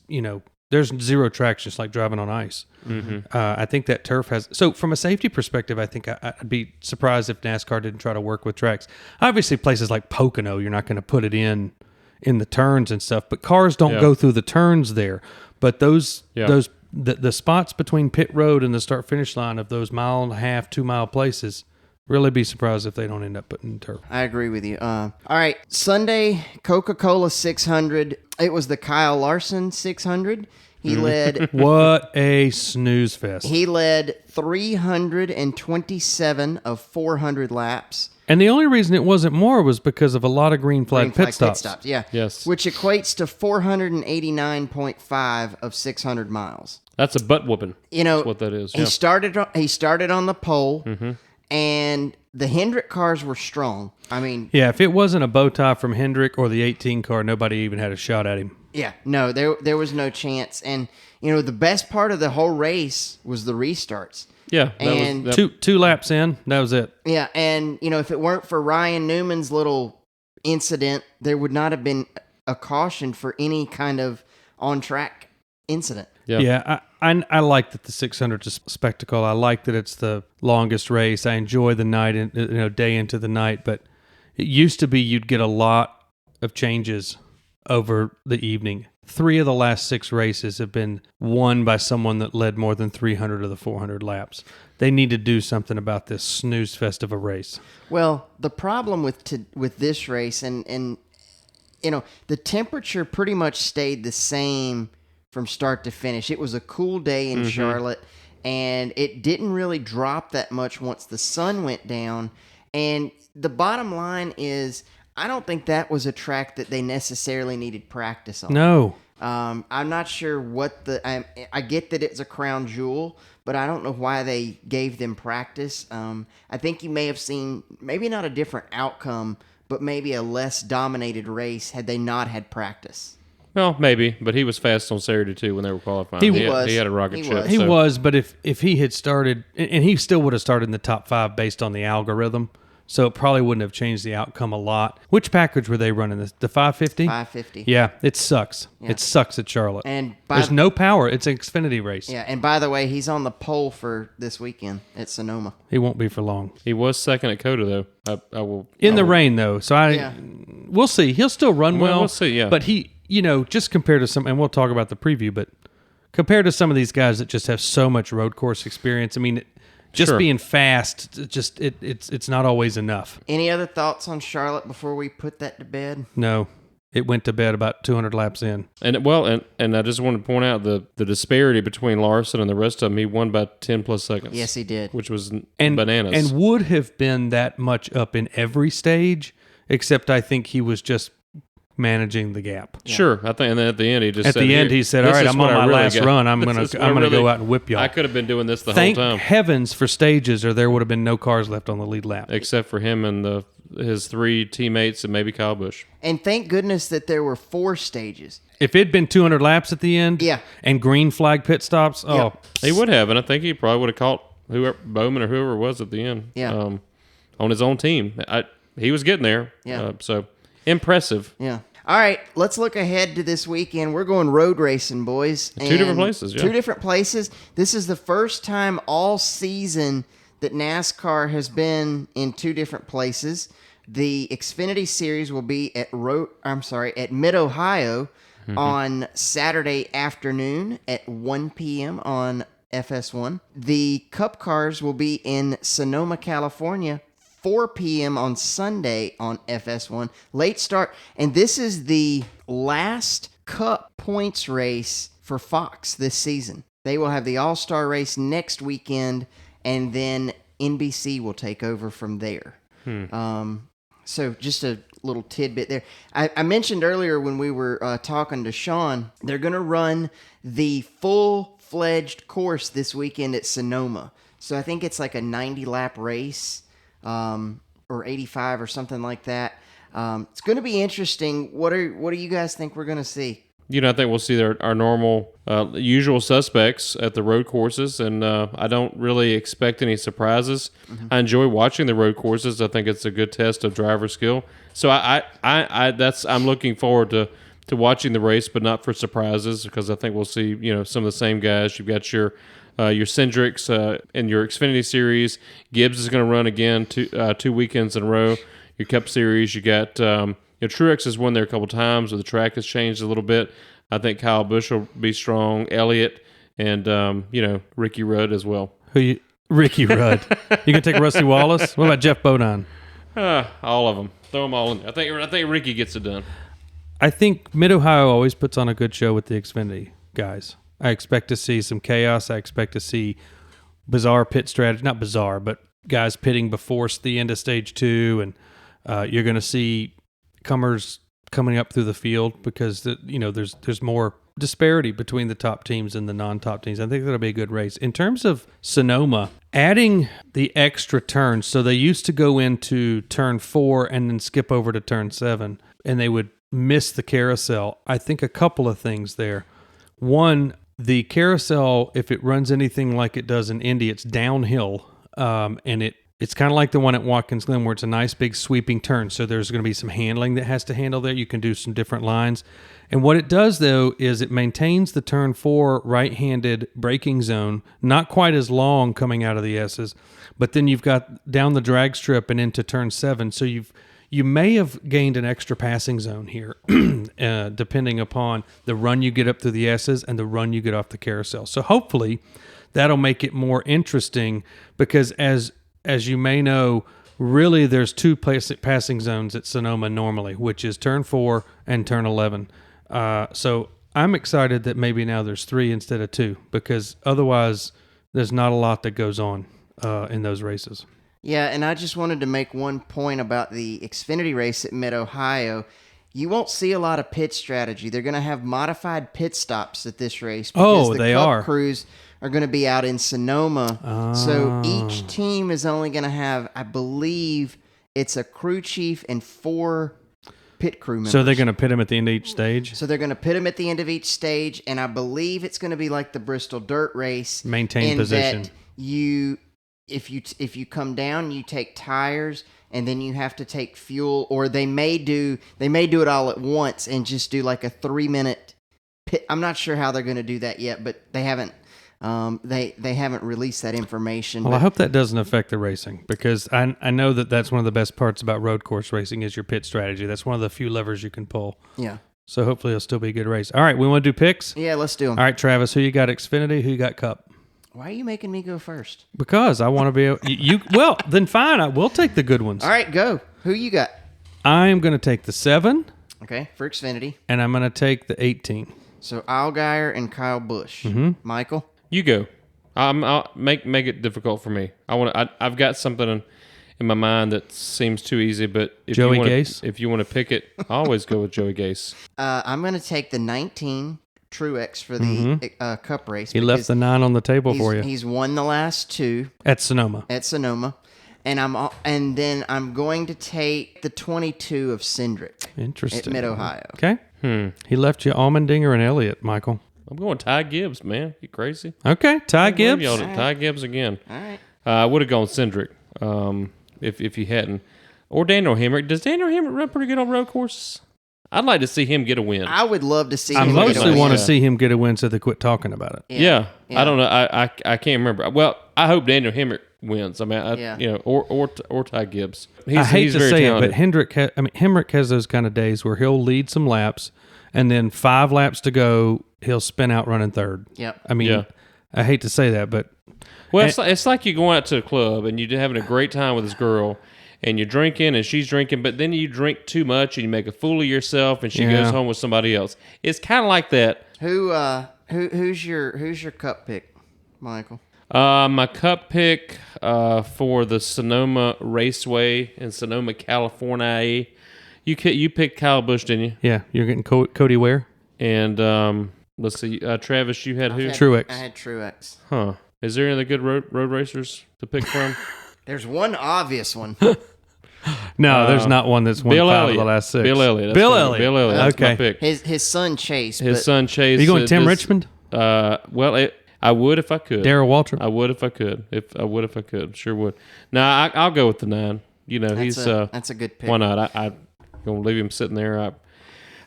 [SPEAKER 5] there's zero traction, just like driving on ice. Mm-hmm. I think that turf has, so from a safety perspective, I think I'd be surprised if NASCAR didn't try to work with tracks. Obviously, places like Pocono, you're not going to put it in the turns and stuff, but cars don't go through the turns there. But the spots between pit road and the start finish line of those 1.5 2 mile places, really be surprised if they don't end up putting turf.
[SPEAKER 2] I agree with you. All right, Sunday Coca-Cola 600. It was the Kyle Larson 600. He led.
[SPEAKER 5] What a snooze fest!
[SPEAKER 2] He led 327 of 400 laps.
[SPEAKER 5] And the only reason it wasn't more was because of a lot of green flag pit stops.
[SPEAKER 2] Yeah.
[SPEAKER 3] Yes.
[SPEAKER 2] Which equates to 489.5 of 600 miles.
[SPEAKER 3] That's a butt whooping. That's what that is.
[SPEAKER 2] He started on the pole, and the Hendrick cars were strong.
[SPEAKER 5] If it wasn't a bow tie from Hendrick or the 18 car, nobody even had a shot at him.
[SPEAKER 2] Yeah, no, there was no chance. And the best part of the whole race was the restarts.
[SPEAKER 3] Yeah,
[SPEAKER 2] and
[SPEAKER 5] two laps in, that was it.
[SPEAKER 2] Yeah, and if it weren't for Ryan Newman's little incident, there would not have been a caution for any kind of on-track incident.
[SPEAKER 5] Yeah, I like that the 600 is a spectacle. I like that it's the longest race. I enjoy the night, and day into the night. But it used to be you'd get a lot of changes over the evening. 3 of the last 6 races have been won by someone that led more than 300 of the 400 laps. They need to do something about this snooze fest of a race.
[SPEAKER 2] Well, the problem with this race, and the temperature pretty much stayed the same from start to finish. It was a cool day in Charlotte, and it didn't really drop that much once the sun went down. And the bottom line is, I don't think that was a track that they necessarily needed practice on.
[SPEAKER 5] No.
[SPEAKER 2] I'm not sure what I get that it's a crown jewel, but I don't know why they gave them practice. I think you may have seen maybe not a different outcome, but maybe a less dominated race had they not had practice.
[SPEAKER 3] Well, maybe, but he was fast on Saturday too when they were qualifying.
[SPEAKER 2] He was.
[SPEAKER 3] He had a rocket ship.
[SPEAKER 5] He was, but if he had started, and he still would have started in the top 5 based on the algorithm, so it probably wouldn't have changed the outcome a lot. Which package were they running? The 550?
[SPEAKER 2] 550.
[SPEAKER 5] Yeah, it sucks.
[SPEAKER 2] Yeah.
[SPEAKER 5] It sucks at Charlotte.
[SPEAKER 2] And
[SPEAKER 5] there's no power. It's an Xfinity race.
[SPEAKER 2] Yeah, and by the way, he's on the pole for this weekend at Sonoma.
[SPEAKER 5] He won't be for long.
[SPEAKER 3] He was second at Coda though. I will
[SPEAKER 5] in the rain though. So we'll see. He'll still run well.
[SPEAKER 3] We'll see. Yeah,
[SPEAKER 5] but he, just compared to some, and we'll talk about the preview, but compared to some of these guys that just have so much road course experience, just being fast, it's not always enough.
[SPEAKER 2] Any other thoughts on Charlotte before we put that to bed?
[SPEAKER 5] No. it went to bed about 200 laps in.
[SPEAKER 3] And I just want to point out the disparity between Larson and the rest of them. He won by 10 plus seconds.
[SPEAKER 2] Yes, he did.
[SPEAKER 3] Which was bananas.
[SPEAKER 5] And would have been that much up in every stage, except I think he was just managing the gap.
[SPEAKER 3] Yeah. Sure, I think, and then at the end he just
[SPEAKER 5] said, "All right, I'm on my last run. I'm gonna go out and whip y'all."
[SPEAKER 3] I could have been doing this the
[SPEAKER 5] Thank
[SPEAKER 3] whole time.
[SPEAKER 5] heavens for stages, or there would have been no cars left on the lead lap,
[SPEAKER 3] except for him and his 3 teammates and maybe Kyle Busch.
[SPEAKER 2] And thank goodness that there were 4 stages.
[SPEAKER 5] If it'd been 200 laps at the end, and green flag pit stops,
[SPEAKER 3] he would have, and I think he probably would have caught whoever Bowman or whoever it was at the end.
[SPEAKER 2] Yeah,
[SPEAKER 3] on his own team, he was getting there.
[SPEAKER 2] Yeah,
[SPEAKER 3] so impressive.
[SPEAKER 2] Yeah. All right, let's look ahead to this weekend. We're going road racing, boys.
[SPEAKER 3] 2 different places, yeah.
[SPEAKER 2] 2 different places. This is the first time all season that NASCAR has been in 2 different places. The Xfinity Series will be at Mid-Ohio on Saturday afternoon at 1 p.m. on FS1. The Cup cars will be in Sonoma, California, 4 p.m. on Sunday on FS1. Late start. And this is the last Cup points race for Fox this season. They will have the All-Star race next weekend, and then NBC will take over from there. So just a little tidbit there. I mentioned earlier when we were talking to Shaun, they're going to run the full-fledged course this weekend at Sonoma. So I think it's like a 90-lap race. Or 85 or something like that. It's going to be interesting. What do you guys think we're going to see?
[SPEAKER 3] I think we'll see our normal, usual suspects at the road courses, and I don't really expect any surprises. Mm-hmm. I enjoy watching the road courses. I think it's a good test of driver skill. So I'm looking forward to watching the race, but not for surprises, because I think we'll see some of the same guys. You've got your Cindrics in your Xfinity Series. Gibbs is going to run again 2 weekends in a row. Your Cup Series, you got Truex has won there a couple times, but the track has changed a little bit. I think Kyle Busch will be strong. Elliott and Ricky Rudd as well.
[SPEAKER 5] Ricky Rudd? You gonna take Rusty Wallace? What about Jeff Bodine?
[SPEAKER 3] All of them. Throw them all in there. I think Ricky gets it done.
[SPEAKER 5] I think Mid-Ohio always puts on a good show with the Xfinity guys. I expect to see some chaos. I expect to see bizarre pit strategy. Not bizarre, but guys pitting before the end of stage 2. And you're going to see comers coming up through the field because there's more disparity between the top teams and the non-top teams. I think that'll be a good race. In terms of Sonoma, adding the extra turns, so they used to go into turn 4 and then skip over to turn 7, and they would miss the carousel. I think a couple of things there. One, the carousel, if it runs anything like it does in Indy, it's downhill, and it's kind of like the one at Watkins Glen where it's a nice big sweeping turn. So there's going to be some handling that has to handle there. You can do some different lines. And what it does, though, is it maintains the turn 4 right-handed braking zone, not quite as long coming out of the S's, but then you've got down the drag strip and into turn 7. So you may have gained an extra passing zone here, depending upon the run you get up through the S's and the run you get off the carousel. So hopefully that'll make it more interesting because as you may know, really there's 2 passing zones at Sonoma normally, which is turn 4 and turn 11. So I'm excited that maybe now there's 3 instead of 2 because otherwise there's not a lot that goes on in those races.
[SPEAKER 2] Yeah, and I just wanted to make one point about the Xfinity race at Mid-Ohio. You won't see a lot of pit strategy. They're going to have modified pit stops at this race because the Cup crews are going to be out in Sonoma. So each team is only going to have, I believe, it's a crew chief and 4 pit crew members.
[SPEAKER 5] So they're going to pit them at the end of each stage?
[SPEAKER 2] So they're going to pit them at the end of each stage, and I believe it's going to be like the Bristol Dirt Race.
[SPEAKER 5] Maintain position.
[SPEAKER 2] That if you come down, you take tires, and then you have to take fuel, or they may do it all at once and just do like a 3-minute pit. I'm not sure how they're going to do that yet, but they haven't they haven't released that information.
[SPEAKER 5] Well, I hope that doesn't affect the racing because I know that's one of the best parts about road course racing is your pit strategy. That's one of the few levers you can pull.
[SPEAKER 2] Yeah. So
[SPEAKER 5] hopefully it'll still be a good race. All right, we want to do picks?
[SPEAKER 2] Yeah, let's do them.
[SPEAKER 5] All right, Travis, who you got Xfinity, who you got Cup?
[SPEAKER 2] Why are you making me go first?
[SPEAKER 5] Because I want to be you. Well, then fine. I will take the good ones.
[SPEAKER 2] All right, go. Who you got?
[SPEAKER 5] I'm going to take the 7.
[SPEAKER 2] Okay, for Xfinity.
[SPEAKER 5] And I'm going to take the 18.
[SPEAKER 2] So Allgaier and Kyle Busch. Michael?
[SPEAKER 3] You go. I'll make it difficult for me. I've got something in my mind that seems too easy, but if
[SPEAKER 5] Joey
[SPEAKER 3] you wanna,
[SPEAKER 5] Gase?
[SPEAKER 3] if you want to pick it, I always go with Joey Gase.
[SPEAKER 2] I'm going to take the 19 Truex for the Cup race.
[SPEAKER 5] He left the 9 on the table for you
[SPEAKER 2] He's won the last 2
[SPEAKER 5] at Sonoma.
[SPEAKER 2] And then I'm going to take the 22 of Cindric
[SPEAKER 5] Interesting.
[SPEAKER 2] at Mid-Ohio.
[SPEAKER 5] Okay. He left you Allmendinger and Elliott, Michael.
[SPEAKER 3] I'm going Ty Gibbs, man. You crazy?
[SPEAKER 5] Okay, Ty Gibbs.
[SPEAKER 3] Y'all did Ty Gibbs again.
[SPEAKER 2] All right.
[SPEAKER 3] I would have gone Cindric if you hadn't. Or Daniel Hemrick. Does Daniel Hemrick run pretty good on road courses? I'd like to see him get a win.
[SPEAKER 2] I would love to see
[SPEAKER 5] I
[SPEAKER 2] him get a
[SPEAKER 5] mostly
[SPEAKER 2] win.
[SPEAKER 5] want to see him get a win so they quit talking about it.
[SPEAKER 3] Yeah. I don't know. I can't remember. Well, I hope Daniel Hemrick wins. I mean, or Ty Gibbs.
[SPEAKER 5] I hate to
[SPEAKER 3] very
[SPEAKER 5] say
[SPEAKER 3] talented.
[SPEAKER 5] it, but Hemrick has those kind of days where he'll lead some laps, and then 5 laps to go, he'll spin out running third.
[SPEAKER 2] Yep.
[SPEAKER 5] I mean, I hate to say that, but
[SPEAKER 3] Well, it's like you going out to a club and you're having a great time with this girl, and you're drinking and she's drinking, but then you drink too much and you make a fool of yourself, and she goes home with somebody else. It's kind of like that.
[SPEAKER 2] Who's your Cup pick, Michael?
[SPEAKER 3] My Cup pick for the Sonoma Raceway in Sonoma, California. You picked Kyle Busch, didn't you?
[SPEAKER 5] yeah, you're getting Cody Ware?
[SPEAKER 3] And let's see, Travis, you had who?
[SPEAKER 5] Truex.
[SPEAKER 2] I had Truex.
[SPEAKER 3] Huh? Is there any other good road racers to pick from?
[SPEAKER 2] There's one obvious one.
[SPEAKER 5] No, there's not one that's won
[SPEAKER 3] Bill
[SPEAKER 5] 5
[SPEAKER 3] Elliott.
[SPEAKER 5] of the last 6.
[SPEAKER 3] Bill Elliott.
[SPEAKER 5] Bill Elliott.
[SPEAKER 3] Bill Elliott. That's my
[SPEAKER 5] Okay.
[SPEAKER 3] pick.
[SPEAKER 2] His son Chase.
[SPEAKER 3] His son Chase.
[SPEAKER 5] Are you going Tim Richmond?
[SPEAKER 3] Well, I would if I could.
[SPEAKER 5] Darrell Waltrip?
[SPEAKER 3] I would if I could. If I could, sure would. Nah, I'll go with the 9. You know,
[SPEAKER 2] That's a good pick.
[SPEAKER 3] why not? I'm gonna leave him sitting there.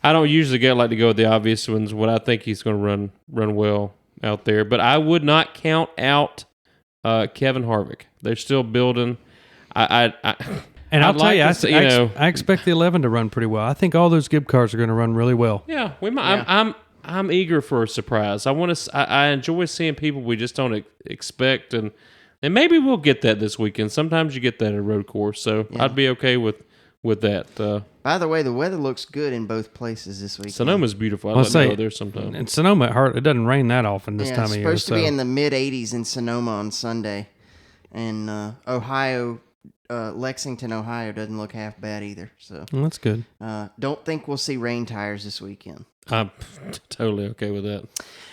[SPEAKER 3] I don't usually like to go with the obvious ones. What I think he's going to run well out there, but I would not count out Kevin Harvick. They're still building.
[SPEAKER 5] And I'll tell you, I expect the 11 to run pretty well. I think all those Gibb cars are going to run really well.
[SPEAKER 3] Yeah, we might.
[SPEAKER 2] Yeah.
[SPEAKER 3] I'm eager for a surprise. I enjoy seeing people we just don't expect, and maybe we'll get that this weekend. Sometimes you get that at a road course, so I'd be okay with that.
[SPEAKER 2] By the way, the weather looks good in both places this weekend.
[SPEAKER 3] Sonoma's beautiful. I'd like to go there sometime.
[SPEAKER 5] In Sonoma, it doesn't rain that often this time of year.
[SPEAKER 2] It's supposed to be in the mid-80s in Sonoma on Sunday, and Ohio. Lexington, Ohio doesn't look half bad either. So
[SPEAKER 5] Well, that's good.
[SPEAKER 2] don't think we'll see rain tires this weekend.
[SPEAKER 3] I'm totally okay with that.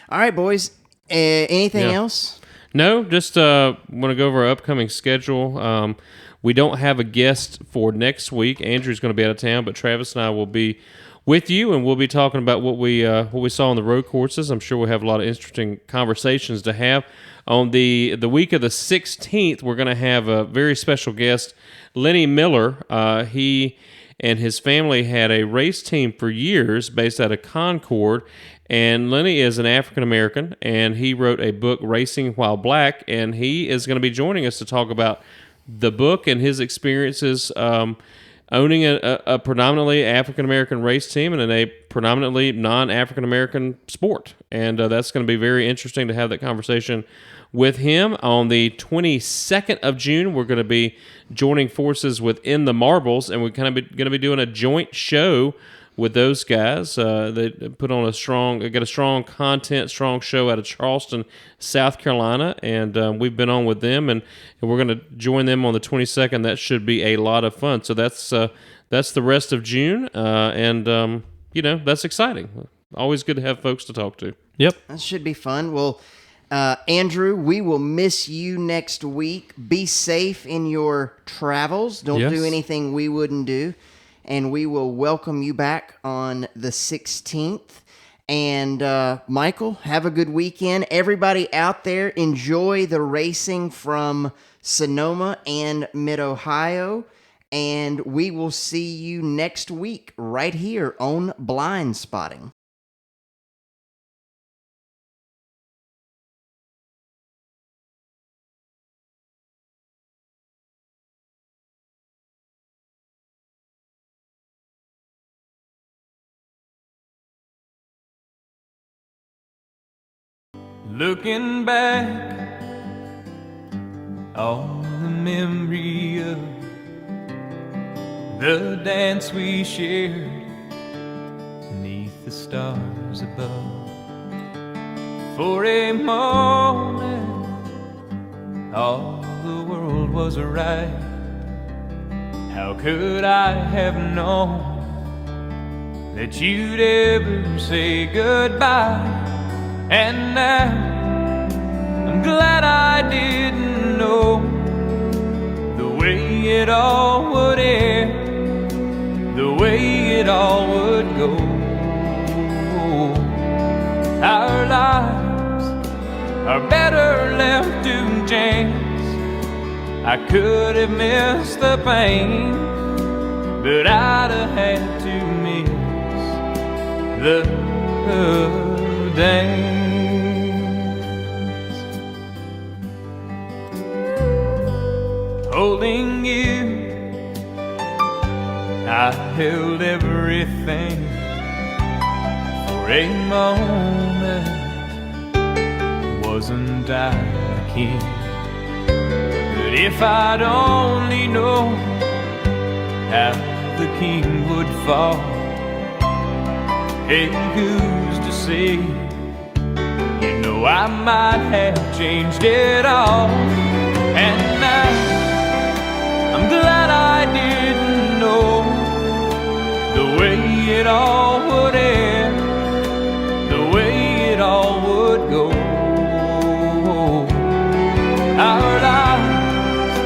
[SPEAKER 2] All right, boys. Anything else?
[SPEAKER 3] No, just want to go over our upcoming schedule. We don't have a guest for next week. Andrew's going to be out of town, but Travis and I will be with you, and we'll be talking about what we saw on the road courses. I'm sure we'll have a lot of interesting conversations to have. On the week of the 16th, we're going to have a very special guest, Lenny Miller. He and his family had a race team for years based out of Concord, and Lenny is an African-American, and he wrote a book, Racing While Black, and he is going to be joining us to talk about the book and his experiences owning a predominantly African-American race team and in a predominantly non-African-American sport. And that's going to be very interesting to have that conversation with him. On the 22nd of June, we're going to be joining forces with In the Marbles, and we're kind of going to be doing a joint show with those guys. They put on a strong content, strong show out of Charleston, South Carolina, and we've been on with them, and we're going to join them on the 22nd. That should be a lot of fun. So that's the rest of June, and that's exciting. Always good to have folks to talk to.
[SPEAKER 5] Yep.
[SPEAKER 2] That should be fun. Well, Andrew, we will miss you next week. Be safe in your travels. Don't do anything we wouldn't do. And we will welcome you back on the 16th. And Michael, have a good weekend. Everybody out there, enjoy the racing from Sonoma and Mid-Ohio. And we will see you next week right here on BlindSpotting.
[SPEAKER 6] Looking back on the memory of the dance we shared stars above. For a moment, all the world was right. How could I have known that you'd ever say goodbye? And now I'm glad I didn't know the way it all would end, the way it all would go. Our lives are better left to chance. I could have missed the pain, but I'd have had to miss the dance. Holding you, I held everything. For a moment, wasn't I the king? But if I'd only known how the king would fall, hey, who's to say? You know I might have changed it all. And now I'm glad I didn't know the way it all would end, the way it all would go. Our lives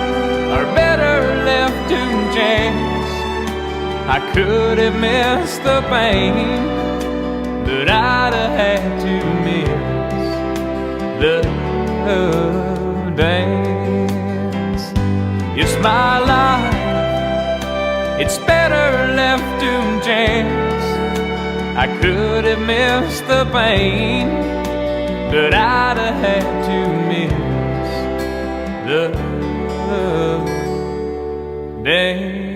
[SPEAKER 6] are better left to chance. I could have missed the pain, but I'd have had to miss the dance. It's my life, it's better left to chance. I could have missed the pain, but I'd have had to miss the dance.